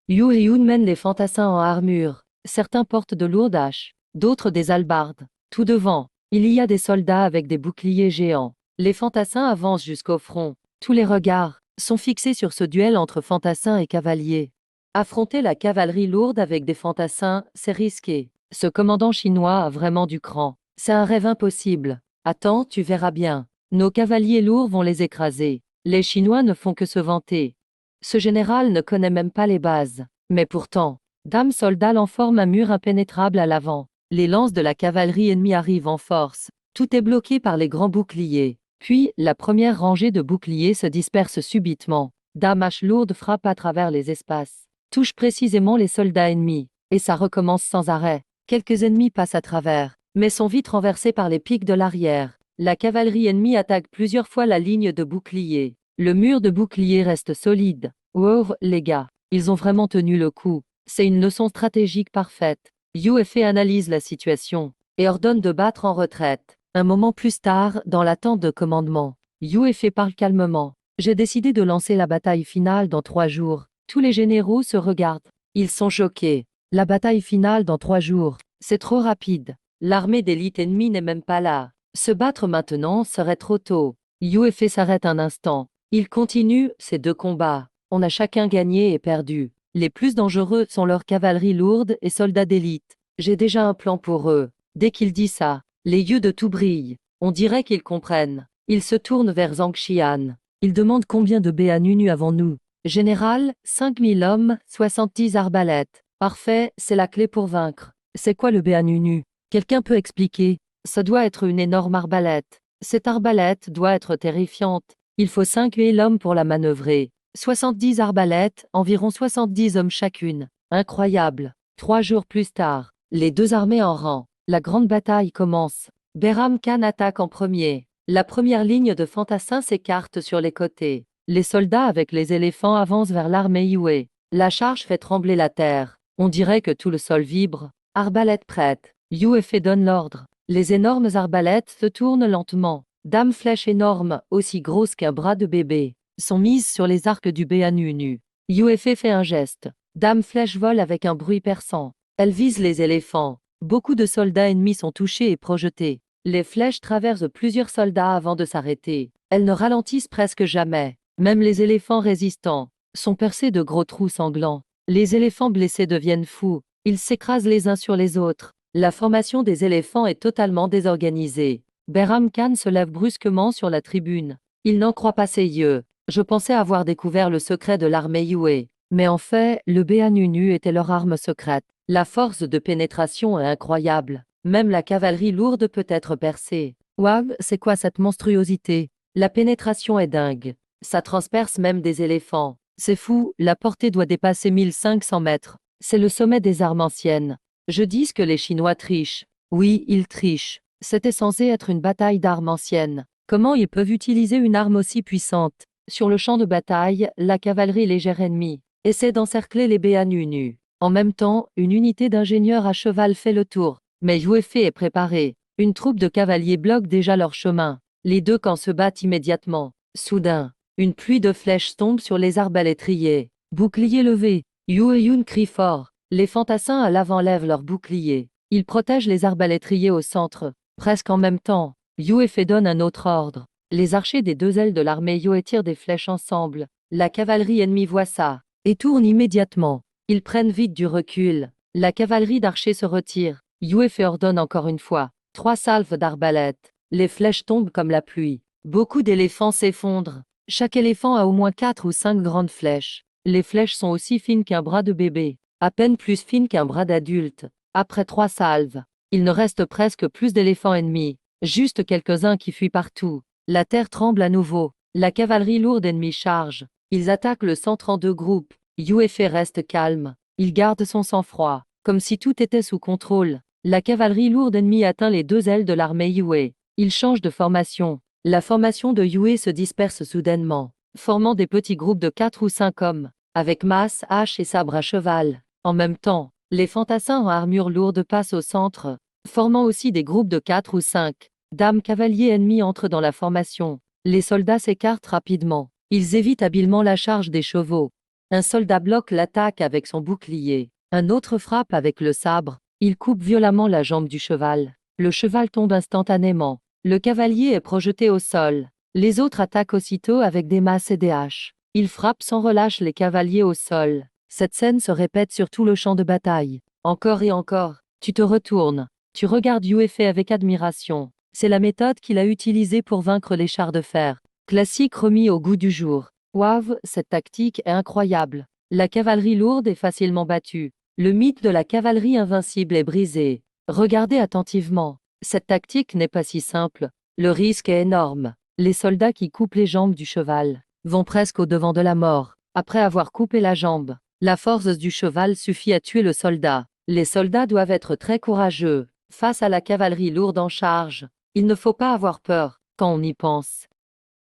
Yun mène les fantassins en armure. Certains portent de lourdes haches, d'autres des hallebardes. Tout devant, il y a des soldats avec des boucliers géants. Les fantassins avancent jusqu'au front. Tous les regards sont fixés sur ce duel entre fantassins et cavaliers. Affronter la cavalerie lourde avec des fantassins, c'est risqué. Ce commandant chinois a vraiment du cran. C'est un rêve impossible. Attends, tu verras bien. Nos cavaliers lourds vont les écraser. Les Chinois ne font que se vanter. Ce général ne connaît même pas les bases. Mais pourtant, Dame soldat en forme un mur impénétrable à l'avant. Les lances de la cavalerie ennemie arrivent en force. Tout est bloqué par les grands boucliers. Puis, la première rangée de boucliers se disperse subitement. Dame hache lourde frappe à travers les espaces. Touche précisément les soldats ennemis. Et ça recommence sans arrêt. Quelques ennemis passent à travers, mais sont vite renversés par les pics de l'arrière. La cavalerie ennemie attaque plusieurs fois la ligne de boucliers. Le mur de boucliers reste solide. Wow, les gars, ils ont vraiment tenu le coup. C'est une leçon stratégique parfaite. Yue analyse la situation et ordonne de battre en retraite. Un moment plus tard, dans la tente de commandement, Yue parle calmement. J'ai décidé de lancer la bataille finale dans 3 jours. Tous les généraux se regardent. Ils sont choqués. La bataille finale dans 3 jours, c'est trop rapide. L'armée d'élite ennemie n'est même pas là. Se battre maintenant serait trop tôt. Yue s'arrête un instant. Il continue ces 2 combats. On a chacun gagné et perdu. Les plus dangereux sont leurs cavaleries lourdes et soldats d'élite. J'ai déjà un plan pour eux. Dès qu'il dit ça, les yeux de tout brillent. On dirait qu'ils comprennent. Ils se tournent vers Zhang Xian. Ils demandent combien de Béanunu avons-nous. Général, 5000 hommes, 70 arbalètes. Parfait, c'est la clé pour vaincre. C'est quoi le Béanunu? Quelqu'un peut expliquer? Ça doit être une énorme arbalète. Cette arbalète doit être terrifiante. Il faut 5000 hommes pour la manœuvrer. 70 arbalètes, environ 70 hommes chacune. Incroyable. 3 jours plus tard, les deux armées en rang. La grande bataille commence. Behram Khan attaque en premier. La première ligne de fantassins s'écarte sur les côtés. Les soldats avec les éléphants avancent vers l'armée Yue. La charge fait trembler la terre. On dirait que tout le sol vibre. Arbalète prête. Yue donne l'ordre. Les énormes arbalètes se tournent lentement. Dame flèches énormes, aussi grosses qu'un bras de bébé, sont mises sur les arcs du Béanunu. Yue fait un geste. Dame flèche vole avec un bruit perçant. Elle vise les éléphants. Beaucoup de soldats ennemis sont touchés et projetés. Les flèches traversent plusieurs soldats avant de s'arrêter. Elles ne ralentissent presque jamais. Même les éléphants résistants sont percés de gros trous sanglants. Les éléphants blessés deviennent fous. Ils s'écrasent les uns sur les autres. La formation des éléphants est totalement désorganisée. Behram Khan se lève brusquement sur la tribune. Il n'en croit pas ses yeux. Je pensais avoir découvert le secret de l'armée Yue. Mais en fait, le Béanunu était leur arme secrète. La force de pénétration est incroyable. Même la cavalerie lourde peut être percée. Waouh, c'est quoi cette monstruosité? La pénétration est dingue. Ça transperce même des éléphants. C'est fou, la portée doit dépasser 1500 mètres. C'est le sommet des armes anciennes. Je dis que les Chinois trichent. Oui, ils trichent. C'était censé être une bataille d'armes anciennes. Comment ils peuvent utiliser une arme aussi puissante? Sur le champ de bataille, la cavalerie légère ennemie essaie d'encercler les Béanunu. En même temps, une unité d'ingénieurs à cheval fait le tour. Mais Yue est préparé. Une troupe de cavaliers bloque déjà leur chemin. Les deux camps se battent immédiatement. Soudain, une pluie de flèches tombe sur les arbalétriers. Bouclier levé. Yun crie fort. Les fantassins à l'avant lèvent leurs boucliers. Ils protègent les arbalétriers au centre. Presque en même temps, Yuefei donne un autre ordre. Les archers des deux ailes de l'armée Yue tirent des flèches ensemble. La cavalerie ennemie voit ça et tourne immédiatement. Ils prennent vite du recul. La cavalerie d'archers se retire. Yuefei ordonne encore une fois. 3 salves d'arbalètes. Les flèches tombent comme la pluie. Beaucoup d'éléphants s'effondrent. Chaque éléphant a au moins 4 ou 5 grandes flèches. Les flèches sont aussi fines qu'un bras de bébé, à peine plus fines qu'un bras d'adulte. Après 3 salves, il ne reste presque plus d'éléphants ennemis, juste quelques-uns qui fuient partout. La terre tremble à nouveau. La cavalerie lourde ennemie charge. Ils attaquent le centre en 2 groupes. Yuefei reste calme. Il garde son sang-froid, comme si tout était sous contrôle. La cavalerie lourde ennemie atteint les 2 ailes de l'armée Yue. Il change de formation. La formation de Yue se disperse soudainement, formant des petits groupes de 4 ou 5 hommes, avec masse, hache et sabre à cheval. En même temps, les fantassins en armure lourde passent au centre, formant aussi des groupes de 4 ou 5. Dames cavaliers ennemis entrent dans la formation. Les soldats s'écartent rapidement. Ils évitent habilement la charge des chevaux. Un soldat bloque l'attaque avec son bouclier. Un autre frappe avec le sabre. Il coupe violemment la jambe du cheval. Le cheval tombe instantanément. Le cavalier est projeté au sol. Les autres attaquent aussitôt avec des masses et des haches. Ils frappent sans relâche les cavaliers au sol. Cette scène se répète sur tout le champ de bataille. Encore et encore. Tu te retournes. Tu regardes Yuefei avec admiration. C'est la méthode qu'il a utilisée pour vaincre les chars de fer. Classique remis au goût du jour. Waouh, cette tactique est incroyable. La cavalerie lourde est facilement battue. Le mythe de la cavalerie invincible est brisé. Regardez attentivement. Cette tactique n'est pas si simple. Le risque est énorme. Les soldats qui coupent les jambes du cheval vont presque au-devant de la mort. Après avoir coupé la jambe, la force du cheval suffit à tuer le soldat. Les soldats doivent être très courageux. Face à la cavalerie lourde en charge, il ne faut pas avoir peur quand on y pense.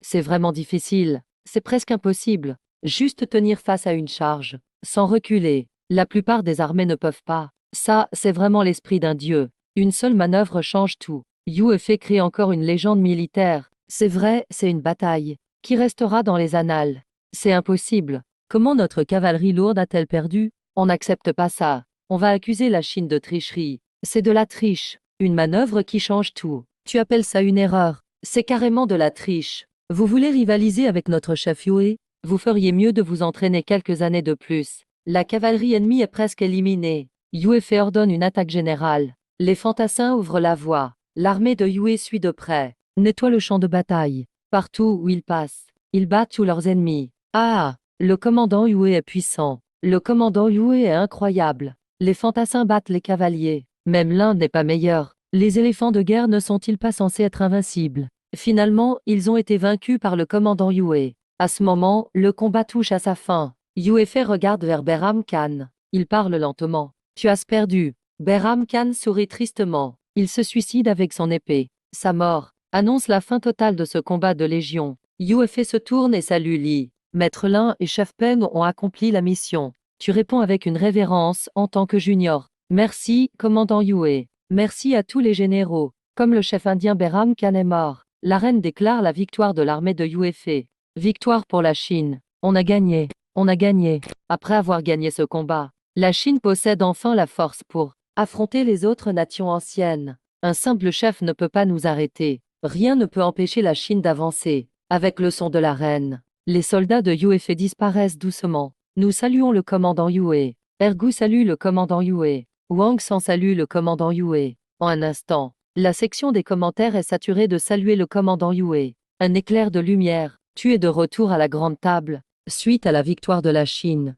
C'est vraiment difficile. C'est presque impossible. Juste tenir face à une charge, sans reculer. La plupart des armées ne peuvent pas. Ça, c'est vraiment l'esprit d'un dieu. Une seule manœuvre change tout. Yuefei crée encore une légende militaire. C'est vrai, c'est une bataille qui restera dans les annales. C'est impossible. Comment notre cavalerie lourde a-t-elle perdu? On n'accepte pas ça. On va accuser la Chine de tricherie. C'est de la triche. Une manœuvre qui change tout. Tu appelles ça une erreur? C'est carrément de la triche. Vous voulez rivaliser avec notre chef Yue? Vous feriez mieux de vous entraîner quelques années de plus. La cavalerie ennemie est presque éliminée. Yuefei ordonne une attaque générale. Les fantassins ouvrent la voie. L'armée de Yue suit de près. Nettoie le champ de bataille. Partout où ils passent, ils battent tous leurs ennemis. Ah! Le commandant Yue est puissant. Le commandant Yue est incroyable. Les fantassins battent les cavaliers. Même l'un n'est pas meilleur. Les éléphants de guerre ne sont-ils pas censés être invincibles? Finalement, ils ont été vaincus par le commandant Yue. À ce moment, le combat touche à sa fin. Yuefei regarde vers Behram Khan. Il parle lentement. Tu as perdu. Behram Khan sourit tristement. Il se suicide avec son épée. Sa mort annonce la fin totale de ce combat de légion. Yuefei se tourne et salue Li. Maître Lin et Chef Peng ont accompli la mission. Tu réponds avec une révérence en tant que junior. Merci, commandant Yue. Merci à tous les généraux. Comme le chef indien Behram Khan est mort, la reine déclare la victoire de l'armée de Yuefei. Victoire pour la Chine. On a gagné. On a gagné. Après avoir gagné ce combat, la Chine possède enfin la force pour affronter les autres nations anciennes. Un simple chef ne peut pas nous arrêter. Rien ne peut empêcher la Chine d'avancer. Avec le son de la reine, les soldats de Yuefei disparaissent doucement. Nous saluons le commandant Yue. Ergu salue le commandant Yue. Wang San salue le commandant Yue. En un instant, la section des commentaires est saturée de saluer le commandant Yue. Un éclair de lumière. Tu es de retour à la grande table. Suite à la victoire de la Chine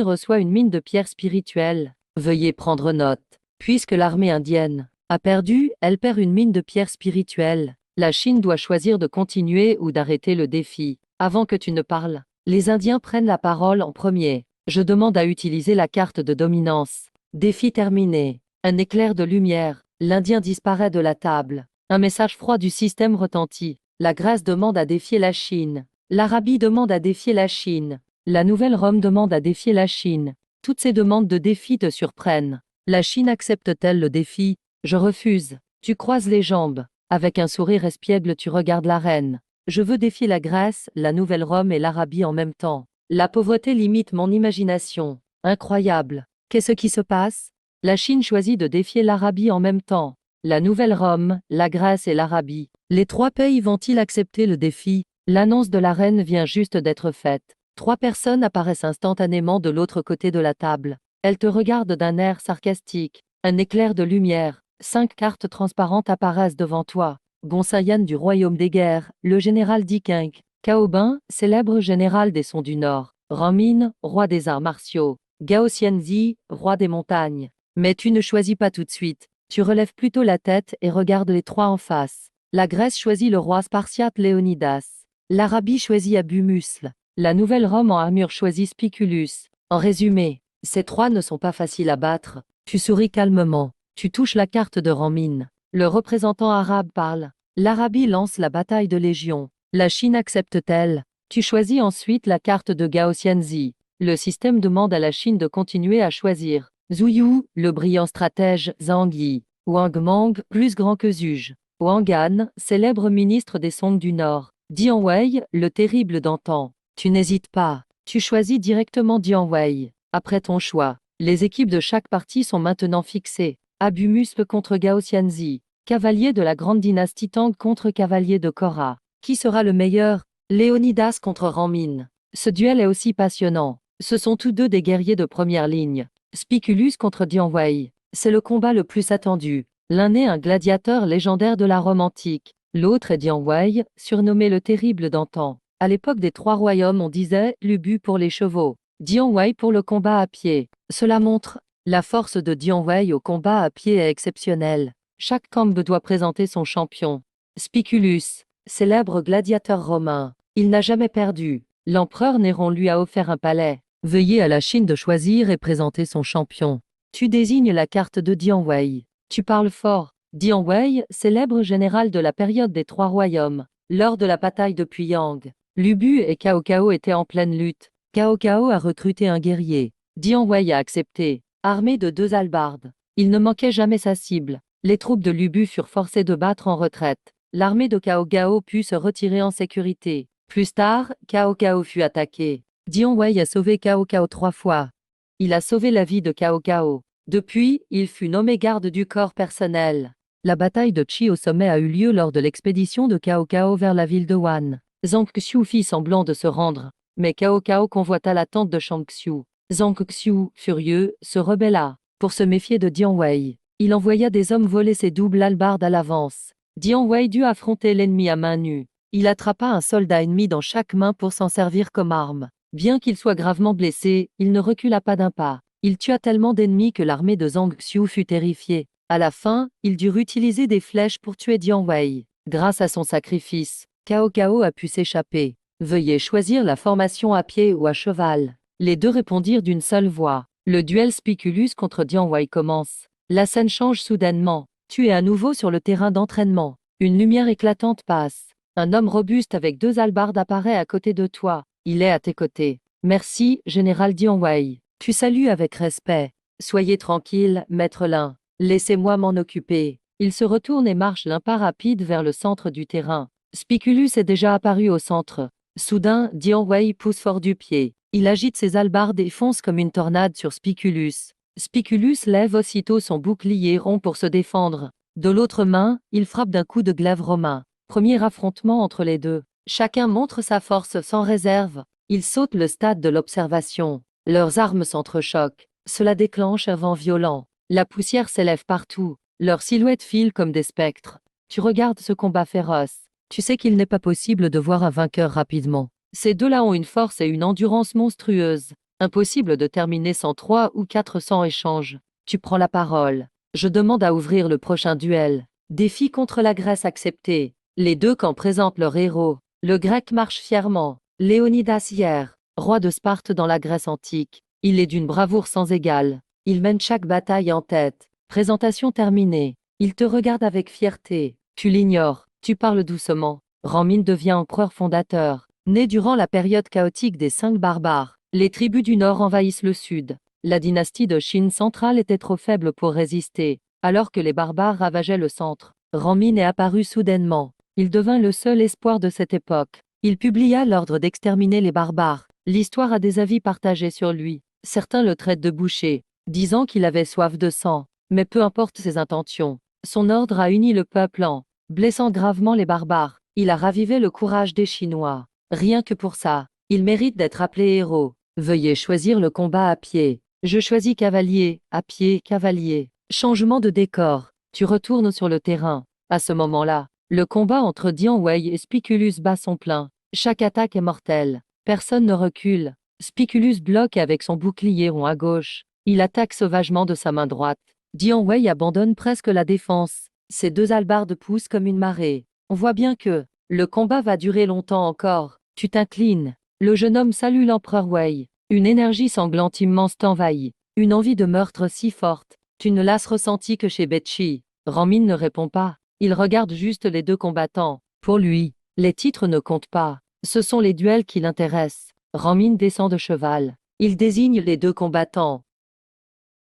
reçoit une mine de pierres spirituelles. Veuillez prendre note. Puisque l'armée indienne a perdu, elle perd une mine de pierres spirituelles. La Chine doit choisir de continuer ou d'arrêter le défi. Avant que tu ne parles, les Indiens prennent la parole en premier. Je demande à utiliser la carte de dominance. Défi terminé. Un éclair de lumière. L'Indien disparaît de la table. Un message froid du système retentit. La Grèce demande à défier la Chine. L'Arabie demande à défier la Chine. La Nouvelle Rome demande à défier la Chine. Toutes ces demandes de défi te surprennent. La Chine accepte-t-elle le défi? Je refuse. Tu croises les jambes. Avec un sourire espiègle tu regardes la reine. Je veux défier la Grèce, la Nouvelle Rome et l'Arabie en même temps. La pauvreté limite mon imagination. Incroyable. Qu'est-ce qui se passe? La Chine choisit de défier l'Arabie en même temps. La Nouvelle-Rome, la Grèce et l'Arabie. Les trois pays vont-ils accepter le défi? L'annonce de la reine vient juste d'être faite. Trois personnes apparaissent instantanément de l'autre côté de la table. Elles te regardent d'un air sarcastique. Un éclair de lumière. 5 cartes transparentes apparaissent devant toi. Gonsayan du royaume des guerres, le général Diking. Cao Ben, célèbre général des Sons du Nord. Ramin, roi des arts martiaux. Gao Xianzi, roi des montagnes. Mais tu ne choisis pas tout de suite. Tu relèves plutôt la tête et regardes les trois en face. La Grèce choisit le roi spartiate Léonidas. L'Arabie choisit Abu Musl. La Nouvelle-Rome en armure choisit Spiculus. En résumé, ces trois ne sont pas faciles à battre. Tu souris calmement. Tu touches la carte de Ramin. Le représentant arabe parle. L'Arabie lance la bataille de Légion. La Chine accepte-t-elle? Tu choisis ensuite la carte de Gao Xianzi. Le système demande à la Chine de continuer à choisir. Zhu Yu, le brillant stratège, Zhang Yi. Wang Mang, plus grand que Zuge. Wang An, célèbre ministre des Song du Nord. Dian Wei, le terrible d'antan. Tu n'hésites pas. Tu choisis directement Dian Wei. Après ton choix, les équipes de chaque partie sont maintenant fixées. Abu Musl contre Gao Xianzi. Cavalier de la grande dynastie Tang contre cavalier de Korra. Qui sera le meilleur? Léonidas contre Ramin. Ce duel est aussi passionnant. Ce sont tous deux des guerriers de première ligne. Spiculus contre Dian Wei. C'est le combat le plus attendu. L'un est un gladiateur légendaire de la Rome antique. L'autre est Dian Wei, surnommé le terrible d'antan. À l'époque des trois royaumes, on disait Lubu pour les chevaux, Dian Wei pour le combat à pied. Cela montre la force de Dian Wei au combat à pied est exceptionnelle. Chaque camp doit présenter son champion. Spiculus, célèbre gladiateur romain. Il n'a jamais perdu. L'empereur Néron lui a offert un palais. Veuillez à la Chine de choisir et présenter son champion. Tu désignes la carte de Dian Wei. Tu parles fort. Dian Wei, célèbre général de la période des Trois Royaumes. Lors de la bataille de Puyang, Lubu et Cao Cao étaient en pleine lutte. Cao Cao a recruté un guerrier. Dian Wei a accepté, armé de 2 hallebardes. Il ne manquait jamais sa cible. Les troupes de Lubu furent forcées de battre en retraite. L'armée de Cao Cao put se retirer en sécurité. Plus tard, Cao Cao fut attaqué. Dian Wei a sauvé Cao Cao 3 fois. Il a sauvé la vie de Cao Cao. Depuis, il fut nommé garde du corps personnel. La bataille de Chi au sommet a eu lieu lors de l'expédition de Cao Cao vers la ville de Wan. Zhang Xiu fit semblant de se rendre, mais Cao Cao convoita la tente de Shang Xiu. Zhang Xiu, furieux, se rebella. Pour se méfier de Dian Wei, il envoya des hommes voler ses doubles hallebardes à l'avance. Dian Wei dut affronter l'ennemi à main nue. Il attrapa un soldat ennemi dans chaque main pour s'en servir comme arme. Bien qu'il soit gravement blessé, il ne recula pas d'un pas. Il tua tellement d'ennemis que l'armée de Zhang Xiu fut terrifiée. À la fin, ils durent utiliser des flèches pour tuer Dian Wei. Grâce à son sacrifice, Cao Cao a pu s'échapper. Veuillez choisir la formation à pied ou à cheval. Les deux répondirent d'une seule voix. Le duel Spiculus contre Dian Wei commence. La scène change soudainement. Tu es à nouveau sur le terrain d'entraînement. Une lumière éclatante passe. Un homme robuste avec 2 hallebardes apparaît à côté de toi. Il est à tes côtés. Merci, général Dian Wei. Tu salues avec respect. Soyez tranquille, maître Lin. Laissez-moi m'en occuper. Ils se retournent et marchent d'un pas rapide vers le centre du terrain. Spiculus est déjà apparu au centre. Soudain, Dian Wei pousse fort du pied. Il agite ses hallebardes et fonce comme une tornade sur Spiculus. Spiculus lève aussitôt son bouclier rond pour se défendre. De l'autre main, il frappe d'un coup de glaive romain. Premier affrontement entre les deux. Chacun montre sa force sans réserve. Ils sautent le stade de l'observation. Leurs armes s'entrechoquent. Cela déclenche un vent violent. La poussière s'élève partout. Leurs silhouettes filent comme des spectres. Tu regardes ce combat féroce. Tu sais qu'il n'est pas possible de voir un vainqueur rapidement. Ces deux-là ont une force et une endurance monstrueuses. Impossible de terminer sans 3 ou 400 échanges. Tu prends la parole. Je demande à ouvrir le prochain duel. Défi contre la Grèce accepté. Les deux camps présentent leurs héros. Le Grec marche fièrement. Léonidas hier, roi de Sparte dans la Grèce antique. Il est d'une bravoure sans égale. Il mène chaque bataille en tête. Présentation terminée. Il te regarde avec fierté. Tu l'ignores. Tu parles doucement. Ramin devient empereur fondateur. Né durant la période chaotique des 5 barbares, les tribus du Nord envahissent le Sud. La dynastie de Chine centrale était trop faible pour résister, alors que les barbares ravageaient le centre. Ramin est apparu soudainement. Il devint le seul espoir de cette époque. Il publia l'ordre d'exterminer les barbares. L'histoire a des avis partagés sur lui. Certains le traitent de boucher, disant qu'il avait soif de sang. Mais peu importe ses intentions, son ordre a uni le peuple en blessant gravement les barbares. Il a ravivé le courage des Chinois. Rien que pour ça, il mérite d'être appelé héros. Veuillez choisir le combat à pied. Je choisis cavalier, à pied, cavalier. Changement de décor. Tu retournes sur le terrain. À ce moment-là, le combat entre Dian Wei et Spiculus bat son plein. Chaque attaque est mortelle. Personne ne recule. Spiculus bloque avec son bouclier rond à gauche. Il attaque sauvagement de sa main droite. Dian Wei abandonne presque la défense. Ses deux hallebardes poussent comme une marée. On voit bien que le combat va durer longtemps encore. Tu t'inclines. Le jeune homme salue l'empereur Wei. Une énergie sanglante immense t'envahit. Une envie de meurtre si forte. Tu ne l'as ressenti que chez Betchi. Ranmin ne répond pas. Il regarde juste les deux combattants. Pour lui, les titres ne comptent pas. Ce sont les duels qui l'intéressent. Ranmin descend de cheval. Il désigne les deux combattants.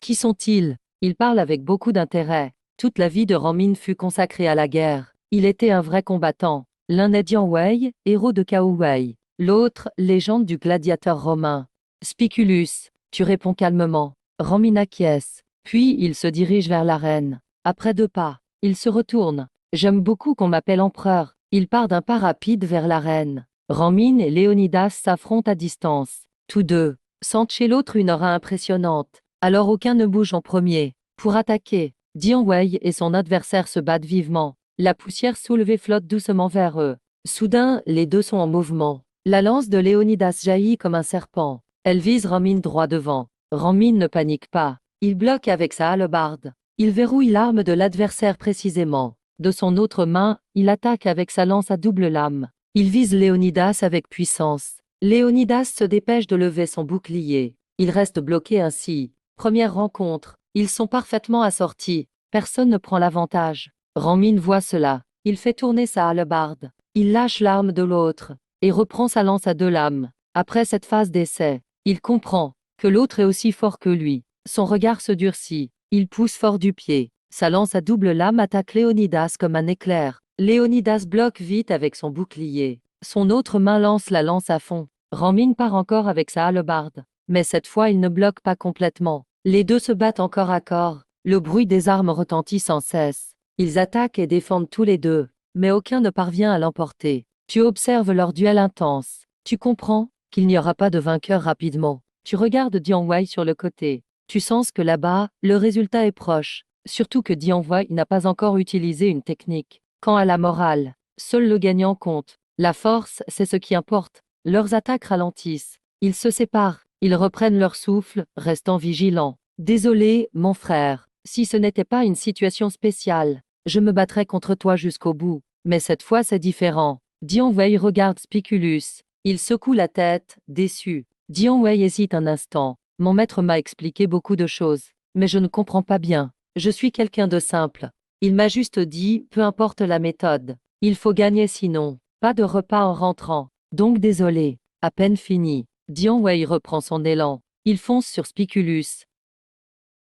Qui sont-ils? Il parle avec beaucoup d'intérêt. Toute la vie de Ranmin fut consacrée à la guerre. Il était un vrai combattant. L'un est Dian Wei, héros de Cao Wei. L'autre, légende du gladiateur romain. Spiculus, tu réponds calmement. Ranmin acquiesce. Puis il se dirige vers l'arène. Après 2 pas, il se retourne. J'aime beaucoup qu'on m'appelle empereur. Il part d'un pas rapide vers l'arène. Ranmin et Léonidas s'affrontent à distance. Tous deux sentent chez l'autre une aura impressionnante. Alors aucun ne bouge en premier. Pour attaquer, Dian Wei et son adversaire se battent vivement. La poussière soulevée flotte doucement vers eux. Soudain, les deux sont en mouvement. La lance de Léonidas jaillit comme un serpent. Elle vise Ranmin droit devant. Ranmin ne panique pas. Il bloque avec sa hallebarde. Il verrouille l'arme de l'adversaire précisément. De son autre main, il attaque avec sa lance à double lame. Il vise Léonidas avec puissance. Léonidas se dépêche de lever son bouclier. Il reste bloqué ainsi. Première rencontre. Ils sont parfaitement assortis. Personne ne prend l'avantage. Ranmin voit cela. Il fait tourner sa hallebarde. Il lâche l'arme de l'autre et reprend sa lance à 2 lames. Après cette phase d'essai, il comprend que l'autre est aussi fort que lui. Son regard se durcit. Il pousse fort du pied. Sa lance à double lame attaque Léonidas comme un éclair. Léonidas bloque vite avec son bouclier. Son autre main lance la lance à fond. Ranmin part encore avec sa hallebarde. Mais cette fois il ne bloque pas complètement. Les deux se battent encore à corps. Le bruit des armes retentit sans cesse. Ils attaquent et défendent tous les deux, mais aucun ne parvient à l'emporter. Tu observes leur duel intense. Tu comprends qu'il n'y aura pas de vainqueur rapidement. Tu regardes Dian Wei sur le côté. Tu sens que là-bas, le résultat est proche. Surtout que Dian Wei n'a pas encore utilisé une technique. Quant à la morale, seul le gagnant compte. La force, c'est ce qui importe. Leurs attaques ralentissent. Ils se séparent. Ils reprennent leur souffle, restant vigilants. Désolé, mon frère, si ce n'était pas une situation spéciale, je me battrais contre toi jusqu'au bout. Mais cette fois c'est différent. Dian Wei regarde Spiculus. Il secoue la tête, déçu. Dian Wei hésite un instant. Mon maître m'a expliqué beaucoup de choses, mais je ne comprends pas bien. Je suis quelqu'un de simple. Il m'a juste dit, peu importe la méthode. Il faut gagner sinon, pas de repas en rentrant. Donc désolé. À peine fini. Dian Wei reprend son élan. Il fonce sur Spiculus.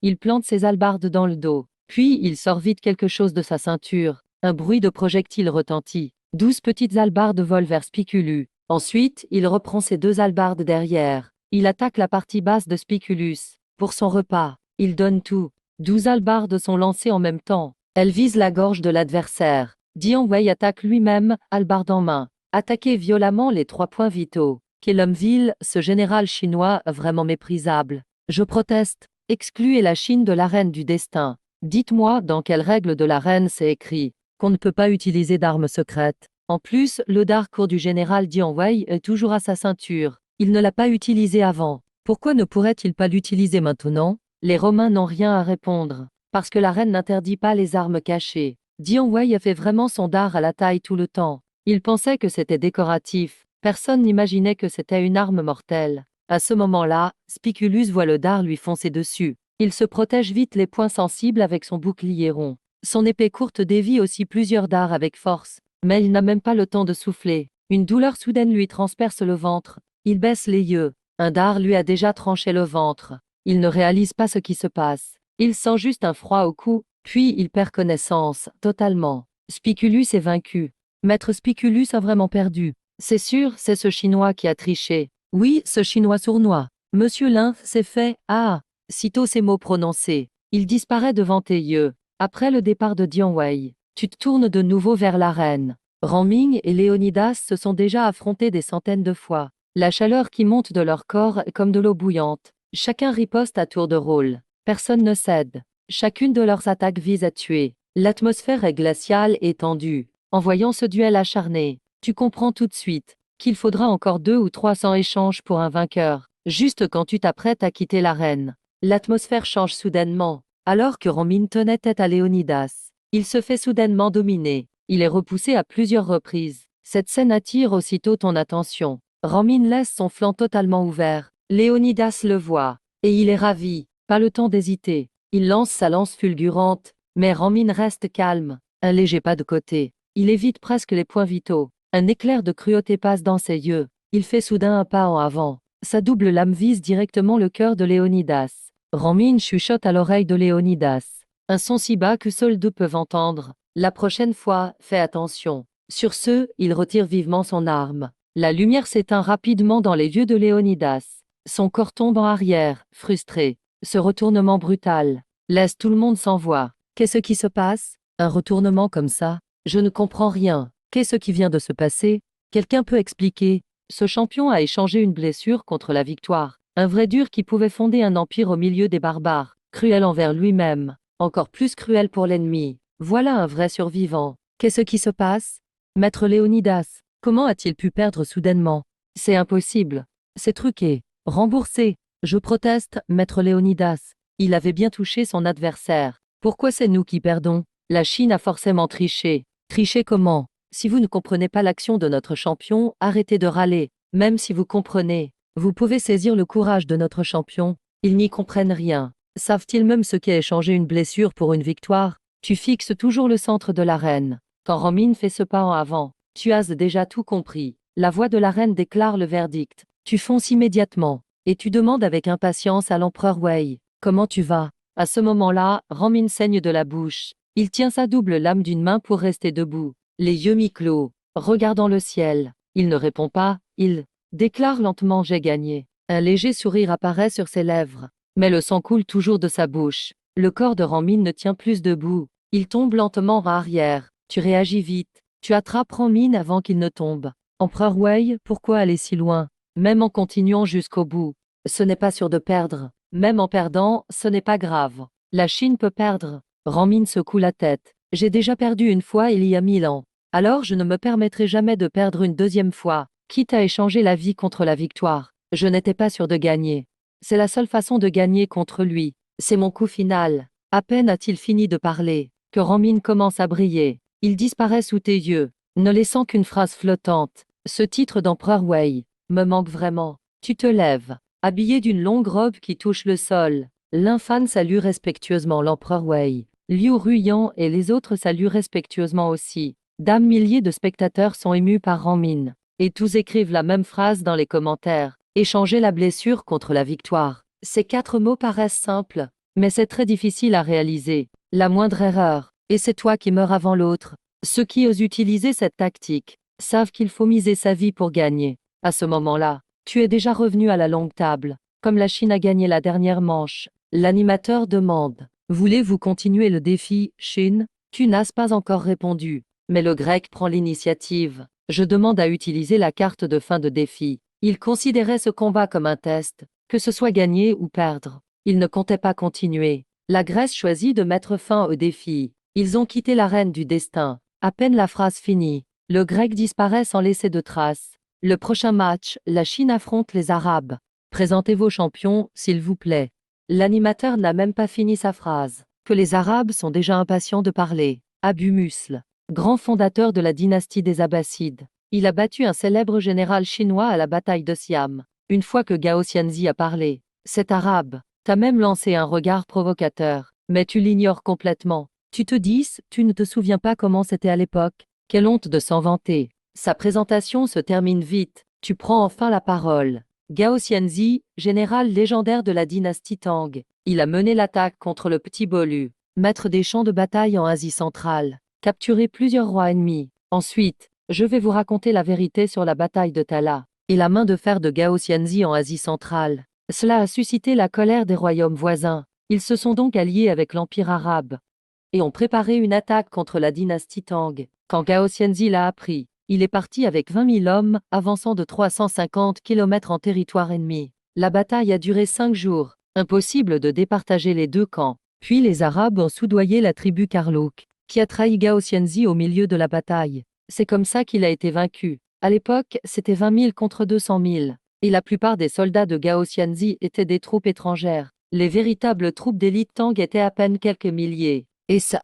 Il plante ses hallebardes dans le dos. Puis il sort vite quelque chose de sa ceinture. Un bruit de projectile retentit. 12 petites hallebardes volent vers Spiculus. Ensuite, il reprend ses 2 hallebardes derrière. Il attaque la partie basse de Spiculus. Pour son repas, il donne tout. 12 hallebardes sont lancées en même temps. Elles visent la gorge de l'adversaire. Dian Wei attaque lui-même, hallebarde en main. Attaquer violemment les 3 points vitaux. Quel homme vil, ce général chinois vraiment méprisable. Je proteste. Excluez la Chine de l'arène du destin. Dites-moi dans quelle règle de l'arène c'est écrit qu'on ne peut pas utiliser d'armes secrètes. En plus, le darkour du général Dian Wei est toujours à sa ceinture. Il ne l'a pas utilisé avant. Pourquoi ne pourrait-il pas l'utiliser maintenant? Les Romains n'ont rien à répondre. Parce que la reine n'interdit pas les armes cachées. Dian Wei a fait vraiment son dard à la taille tout le temps. Il pensait que c'était décoratif. Personne n'imaginait que c'était une arme mortelle. À ce moment-là, Spiculus voit le dard lui foncer dessus. Il se protège vite les points sensibles avec son bouclier rond. Son épée courte dévie aussi plusieurs dards avec force. Mais il n'a même pas le temps de souffler. Une douleur soudaine lui transperce le ventre. Il baisse les yeux. Un dard lui a déjà tranché le ventre. Il ne réalise pas ce qui se passe. Il sent juste un froid au cou, puis il perd connaissance, totalement. Spiculus est vaincu. Maître Spiculus a vraiment perdu. C'est sûr, c'est ce Chinois qui a triché. Oui, ce Chinois sournois. Monsieur Lin, c'est fait. Ah! Sitôt ces mots prononcés, il disparaît devant tes yeux. Après le départ de Dian Wei, tu te tournes de nouveau vers l'arène. Ming et Léonidas se sont déjà affrontés des centaines de fois. La chaleur qui monte de leur corps est comme de l'eau bouillante. Chacun riposte à tour de rôle. Personne ne cède. Chacune de leurs attaques vise à tuer. L'atmosphère est glaciale et tendue. En voyant ce duel acharné, tu comprends tout de suite qu'il faudra encore 2 ou 300 échanges pour un vainqueur. Juste quand tu t'apprêtes à quitter l'arène, l'atmosphère change soudainement. Alors que Min tenait tête à Léonidas, il se fait soudainement dominer. Il est repoussé à plusieurs reprises. Cette scène attire aussitôt ton attention. Min laisse son flanc totalement ouvert. Léonidas le voit, et il est ravi. Pas le temps d'hésiter. Il lance sa lance fulgurante, mais Min reste calme. Un léger pas de côté. Il évite presque les points vitaux. Un éclair de cruauté passe dans ses yeux. Il fait soudain un pas en avant. Sa double lame vise directement le cœur de Léonidas. Min chuchote à l'oreille de Léonidas. Un son si bas que seuls deux peuvent entendre. La prochaine fois, fais attention. Sur ce, il retire vivement son arme. La lumière s'éteint rapidement dans les yeux de Léonidas. Son corps tombe en arrière, frustré. Ce retournement brutal laisse tout le monde sans voix. Qu'est-ce qui se passe? Un retournement comme ça? Je ne comprends rien. Qu'est-ce qui vient de se passer? Quelqu'un peut expliquer? Ce champion a échangé une blessure contre la victoire. Un vrai dur qui pouvait fonder un empire au milieu des barbares. Cruel envers lui-même. Encore plus cruel pour l'ennemi. Voilà un vrai survivant. Qu'est-ce qui se passe? Maître Léonidas, comment a-t-il pu perdre soudainement? C'est impossible. C'est truqué. Remboursé. Je proteste, Maître Léonidas. Il avait bien touché son adversaire. Pourquoi c'est nous qui perdons? La Chine a forcément triché. Tricher comment? Si vous ne comprenez pas l'action de notre champion, arrêtez de râler. Même si vous comprenez, vous pouvez saisir le courage de notre champion. Ils n'y comprennent rien. Savent-ils même ce qu'est échanger une blessure pour une victoire? Tu fixes toujours le centre de l'arène. Quand Min fait ce pas en avant, tu as déjà tout compris. La voix de la reine déclare le verdict. Tu fonces immédiatement, et tu demandes avec impatience à l'empereur Wei. Comment tu vas? À ce moment-là, Min saigne de la bouche. Il tient sa double lame d'une main pour rester debout, les yeux mi-clos, regardant le ciel. Il ne répond pas, il déclare lentement: j'ai gagné. Un léger sourire apparaît sur ses lèvres, mais le sang coule toujours de sa bouche. Le corps de Min ne tient plus debout. Il tombe lentement en arrière. Tu réagis vite. Tu attrapes Min avant qu'il ne tombe. Empereur Wei, pourquoi aller si loin? Même en continuant jusqu'au bout, ce n'est pas sûr de perdre. Même en perdant, ce n'est pas grave. La Chine peut perdre. Min secoue la tête. J'ai déjà perdu une fois il y a 1000 ans. Alors je ne me permettrai jamais de perdre une deuxième fois, quitte à échanger la vie contre la victoire. Je n'étais pas sûr de gagner. C'est la seule façon de gagner contre lui. C'est mon coup final. À peine a-t-il fini de parler, que Min commence à briller. Il disparaît sous tes yeux, ne laissant qu'une phrase flottante. Ce titre d'empereur Wei me manque vraiment. Tu te lèves, habillé d'une longue robe qui touche le sol. L'infâme salue respectueusement l'empereur Wei. Liu Ruyan et les autres saluent respectueusement aussi. Milliers de spectateurs sont émus par Min. Et tous écrivent la même phrase dans les commentaires. Échanger la blessure contre la victoire. Ces 4 mots paraissent simples, mais c'est très difficile à réaliser. La moindre erreur, et c'est toi qui meurs avant l'autre. Ceux qui osent utiliser cette tactique savent qu'il faut miser sa vie pour gagner. À ce moment-là, tu es déjà revenu à la longue table. Comme la Chine a gagné la dernière manche, l'animateur demande: voulez-vous continuer le défi, Chine? Tu n'as pas encore répondu, mais le grec prend l'initiative. Je demande à utiliser la carte de fin de défi. Il considérait ce combat comme un test, que ce soit gagner ou perdre. Il ne comptait pas continuer. La Grèce choisit de mettre fin au défi. Ils ont quitté l'arène du destin. À peine la phrase finie, le grec disparaît sans laisser de traces. Le prochain match, la Chine affronte les Arabes. Présentez vos champions, s'il vous plaît. L'animateur n'a même pas fini sa phrase, que les Arabes sont déjà impatients de parler. Abu Musl, grand fondateur de la dynastie des Abbassides. Il a battu un célèbre général chinois à la bataille de Siam. Une fois que Gao Xianzi a parlé, cet arabe t'a même lancé un regard provocateur, mais tu l'ignores complètement. Tu te dis, tu ne te souviens pas comment c'était à l'époque? Quelle honte de s'en vanter. Sa présentation se termine vite. Tu prends enfin la parole. Gao Xianzi, général légendaire de la dynastie Tang. Il a mené l'attaque contre le petit Bolu, maître des champs de bataille en Asie centrale, capturé plusieurs rois ennemis. Ensuite, je vais vous raconter la vérité sur la bataille de Tala et la main de fer de Gao Xianzi en Asie centrale. Cela a suscité la colère des royaumes voisins. Ils se sont donc alliés avec l'Empire arabe et ont préparé une attaque contre la dynastie Tang. Quand Gao Xianzi l'a appris, il est parti avec 20 000 hommes, avançant de 350 km en territoire ennemi. La bataille a duré 5 jours. Impossible de départager les deux camps. Puis les Arabes ont soudoyé la tribu Karlouk, qui a trahi Gao Xianzi au milieu de la bataille. C'est comme ça qu'il a été vaincu. À l'époque, c'était 20 000 contre 200 000. Et la plupart des soldats de Gao Xianzi étaient des troupes étrangères. Les véritables troupes d'élite Tang étaient à peine quelques milliers. Et ça,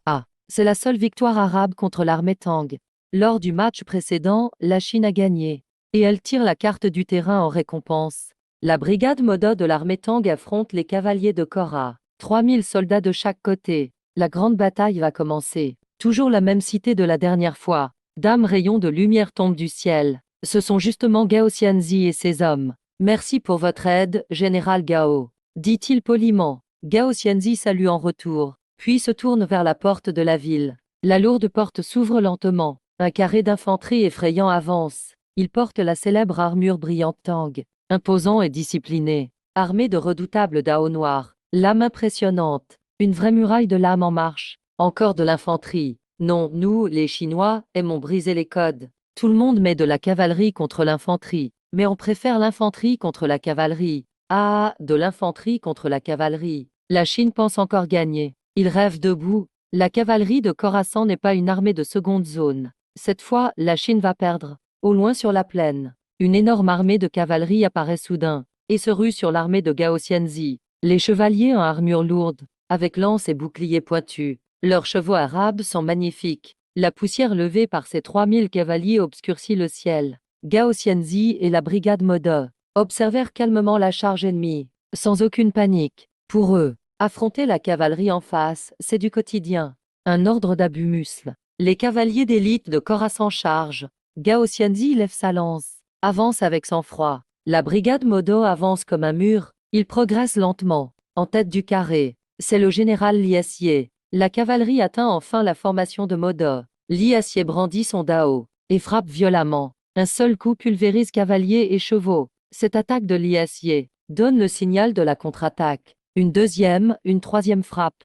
c'est la seule victoire arabe contre l'armée Tang. Lors du match précédent, la Chine a gagné. Et elle tire la carte du terrain en récompense. La brigade Moda de l'armée Tang affronte les cavaliers de Korra. 3000 soldats de chaque côté. La grande bataille va commencer. Toujours la même cité de la dernière fois. Dame rayon de lumière tombe du ciel. Ce sont justement Gao Xianzi et ses hommes. Merci pour votre aide, général Gao, dit-il poliment. Gao Xianzi salue en retour, puis se tourne vers la porte de la ville. La lourde porte s'ouvre lentement. Un carré d'infanterie effrayant avance. Il porte la célèbre armure brillante Tang, imposant et discipliné, armé de redoutables dao noirs, lame impressionnante, une vraie muraille de lames en marche. Encore de l'infanterie. Non, nous, les Chinois, aimons briser les codes. Tout le monde met de la cavalerie contre l'infanterie, mais on préfère l'infanterie contre la cavalerie. Ah, de l'infanterie contre la cavalerie. La Chine pense encore gagner. Il rêve debout. La cavalerie de Khorasan n'est pas une armée de seconde zone. Cette fois, la Chine va perdre. Au loin sur la plaine, une énorme armée de cavalerie apparaît soudain, et se rue sur l'armée de Gao Xianzi. Les chevaliers en armure lourde, avec lances et boucliers pointus. Leurs chevaux arabes sont magnifiques. La poussière levée par ces 3000 cavaliers obscurcit le ciel. Gao Xianzi et la brigade Moda observèrent calmement la charge ennemie, sans aucune panique. Pour eux, affronter la cavalerie en face, c'est du quotidien. Un ordre d'Abu Musl. Les cavaliers d'élite de Khorasan chargent. Gao Xianzi lève sa lance, avance avec sang-froid. La brigade Modo avance comme un mur. Il progresse lentement, en tête du carré. C'est le général Liassier. La cavalerie atteint enfin la formation de Modo. Liassier brandit son dao et frappe violemment. Un seul coup pulvérise cavaliers et chevaux. Cette attaque de Liassier donne le signal de la contre-attaque. Une deuxième, une troisième frappe.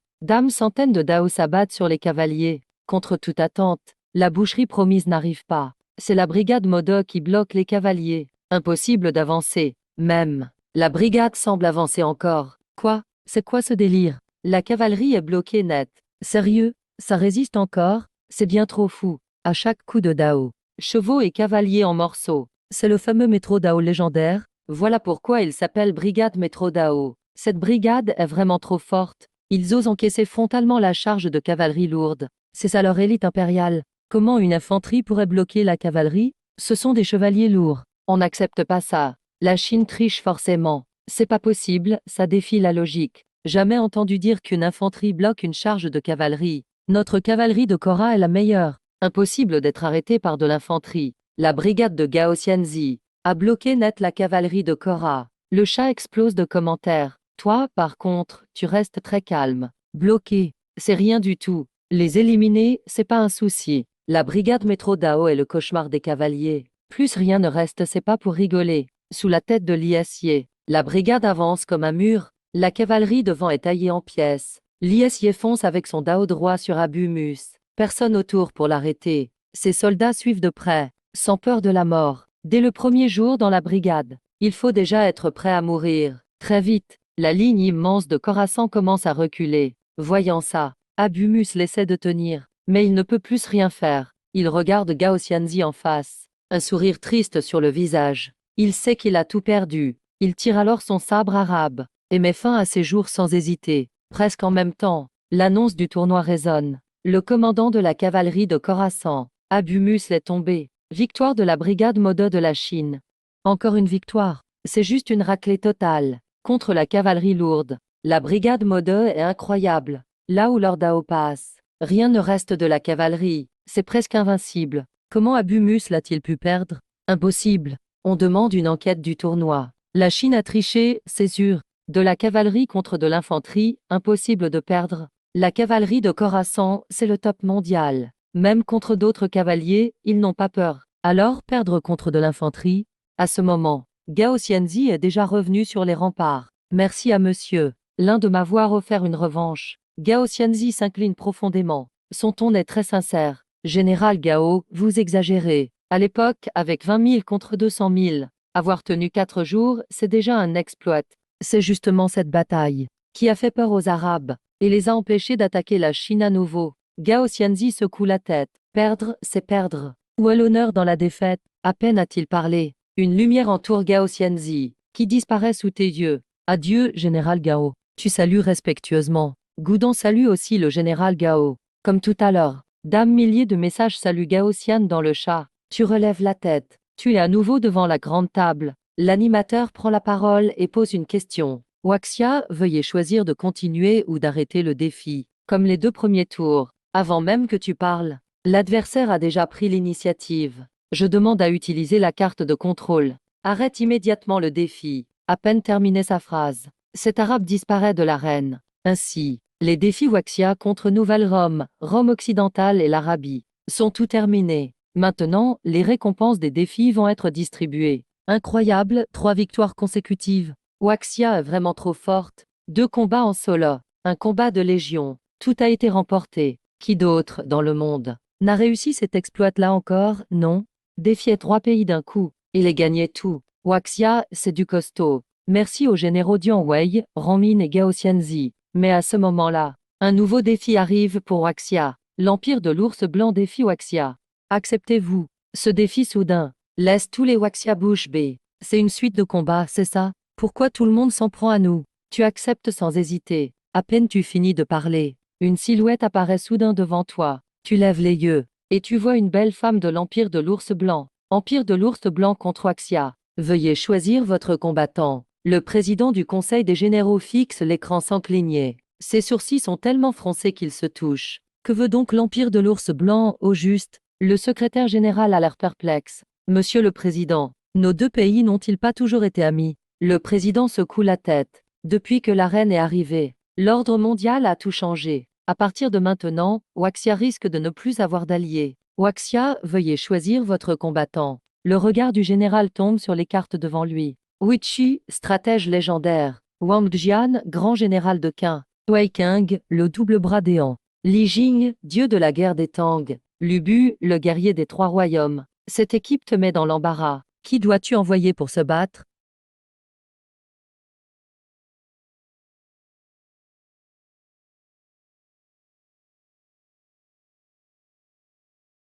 Centaines de dao s'abattent sur les cavaliers. Contre toute attente, la boucherie promise n'arrive pas. C'est la brigade Modo qui bloque les cavaliers. Impossible d'avancer. Même, la brigade semble avancer encore. Quoi? C'est quoi ce délire? La cavalerie est bloquée net. Sérieux? Ça résiste encore? C'est bien trop fou. À chaque coup de dao, chevaux et cavaliers en morceaux. C'est le fameux métro dao légendaire. Voilà pourquoi il s'appelle brigade métro dao. Cette brigade est vraiment trop forte. Ils osent encaisser frontalement la charge de cavalerie lourde. C'est ça leur élite impériale. Comment une infanterie pourrait bloquer la cavalerie? Ce sont des chevaliers lourds. On n'accepte pas ça. La Chine triche forcément. C'est pas possible, ça défie la logique. Jamais entendu dire qu'une infanterie bloque une charge de cavalerie. Notre cavalerie de Korra est la meilleure. Impossible d'être arrêté par de l'infanterie. La brigade de Gao Xianzi a bloqué net la cavalerie de Korra. Le chat explose de commentaires. Toi, par contre, tu restes très calme. Bloqué, c'est rien du tout. Les éliminer, c'est pas un souci. La brigade métro Dao est le cauchemar des cavaliers. Plus rien ne reste, c'est pas pour rigoler. Sous la tête de Liassier, la brigade avance comme un mur. La cavalerie devant est taillée en pièces. Liassier fonce avec son Dao droit sur Abu Mus. Personne autour pour l'arrêter. Ses soldats suivent de près, sans peur de la mort. Dès le premier jour dans la brigade, il faut déjà être prêt à mourir. Très vite, la ligne immense de Khorasan commence à reculer. Voyant ça, Abu Mus essaie de tenir, mais il ne peut plus rien faire. Il regarde Gao Xianzi en face, un sourire triste sur le visage. Il sait qu'il a tout perdu. Il tire alors son sabre arabe et met fin à ses jours sans hésiter. Presque en même temps, l'annonce du tournoi résonne. Le commandant de la cavalerie de Khorasan, Abu Mus, est tombé. Victoire de la brigade Modo de la Chine. Encore une victoire. C'est juste une raclée totale. Contre la cavalerie lourde. La brigade Modo est incroyable. Là où leur Dao passe, rien ne reste de la cavalerie. C'est presque invincible. Comment Abu Mus l'a-t-il pu perdre? Impossible. On demande une enquête du tournoi. La Chine a triché, c'est sûr. De la cavalerie contre de l'infanterie, impossible de perdre. La cavalerie de Khorasan, c'est le top mondial. Même contre d'autres cavaliers, ils n'ont pas peur. Alors perdre contre de l'infanterie? À ce moment, Gao Xianzi est déjà revenu sur les remparts. Merci à monsieur, l'un de m'avoir offert une revanche. Gao Xianzi s'incline profondément. Son ton est très sincère. Général Gao, vous exagérez. À l'époque, avec 20 000 contre 200 000, avoir tenu 4 jours, c'est déjà un exploit. C'est justement cette bataille qui a fait peur aux Arabes et les a empêchés d'attaquer la Chine à nouveau. Gao Xianzi secoue la tête. Perdre, c'est perdre. Où est l'honneur dans la défaite? À peine a-t-il parlé. Une lumière entoure Gao Xianzi, qui disparaît sous tes yeux. Adieu, général Gao. Tu salues respectueusement. Goudon salue aussi le général Gao. Comme tout à l'heure. Dame milliers de messages saluent Gao Xian dans le chat. Tu relèves la tête. Tu es à nouveau devant la grande table. L'animateur prend la parole et pose une question. Waxia, veuillez choisir de continuer ou d'arrêter le défi. Comme les 2 premiers tours. Avant même que tu parles. L'adversaire a déjà pris l'initiative. Je demande à utiliser la carte de contrôle. Arrête immédiatement le défi. À peine terminé sa phrase. Cet arabe disparaît de l'arène. Ainsi, les défis Waxia contre Nouvelle-Rome, Rome occidentale et l'Arabie sont tout terminés. Maintenant, les récompenses des défis vont être distribuées. Incroyable, 3 victoires consécutives. Waxia est vraiment trop forte. 2 combats en solo, un combat de légion. Tout a été remporté. Qui d'autre, dans le monde, n'a réussi cet exploit-là encore? Non. Défier 3 pays d'un coup, et les gagner tout. Waxia, c'est du costaud. Merci aux généraux Dian Wei, Ranmin et Gao Xianzi. Mais à ce moment-là, un nouveau défi arrive pour Waxia. L'Empire de l'Ours Blanc défie Waxia. Acceptez-vous ce défi soudain? Laisse tous les Waxia bouche bée. C'est une suite de combats, c'est ça? Pourquoi tout le monde s'en prend à nous? Tu acceptes sans hésiter. À peine tu finis de parler, une silhouette apparaît soudain devant toi. Tu lèves les yeux, et tu vois une belle femme de l'Empire de l'Ours Blanc. Empire de l'Ours Blanc contre Waxia. Veuillez choisir votre combattant. Le président du Conseil des Généraux fixe l'écran sans cligner. Ses sourcils sont tellement froncés qu'ils se touchent. Que veut donc l'Empire de l'Ours Blanc, au juste? Le secrétaire général a l'air perplexe. Monsieur le Président, nos 2 pays n'ont-ils pas toujours été amis? Le président secoue la tête. Depuis que la reine est arrivée, l'ordre mondial a tout changé. À partir de maintenant, Waxia risque de ne plus avoir d'alliés. Waxia, veuillez choisir votre combattant. Le regard du général tombe sur les cartes devant lui. Weiqi, stratège légendaire. Wang Jian, grand général de Qin. Wei Keng, le double bras déant. Li Jing, dieu de la guerre des Tang. Lu Bu, le guerrier des 3 royaumes. Cette équipe te met dans l'embarras. Qui dois-tu envoyer pour se battre?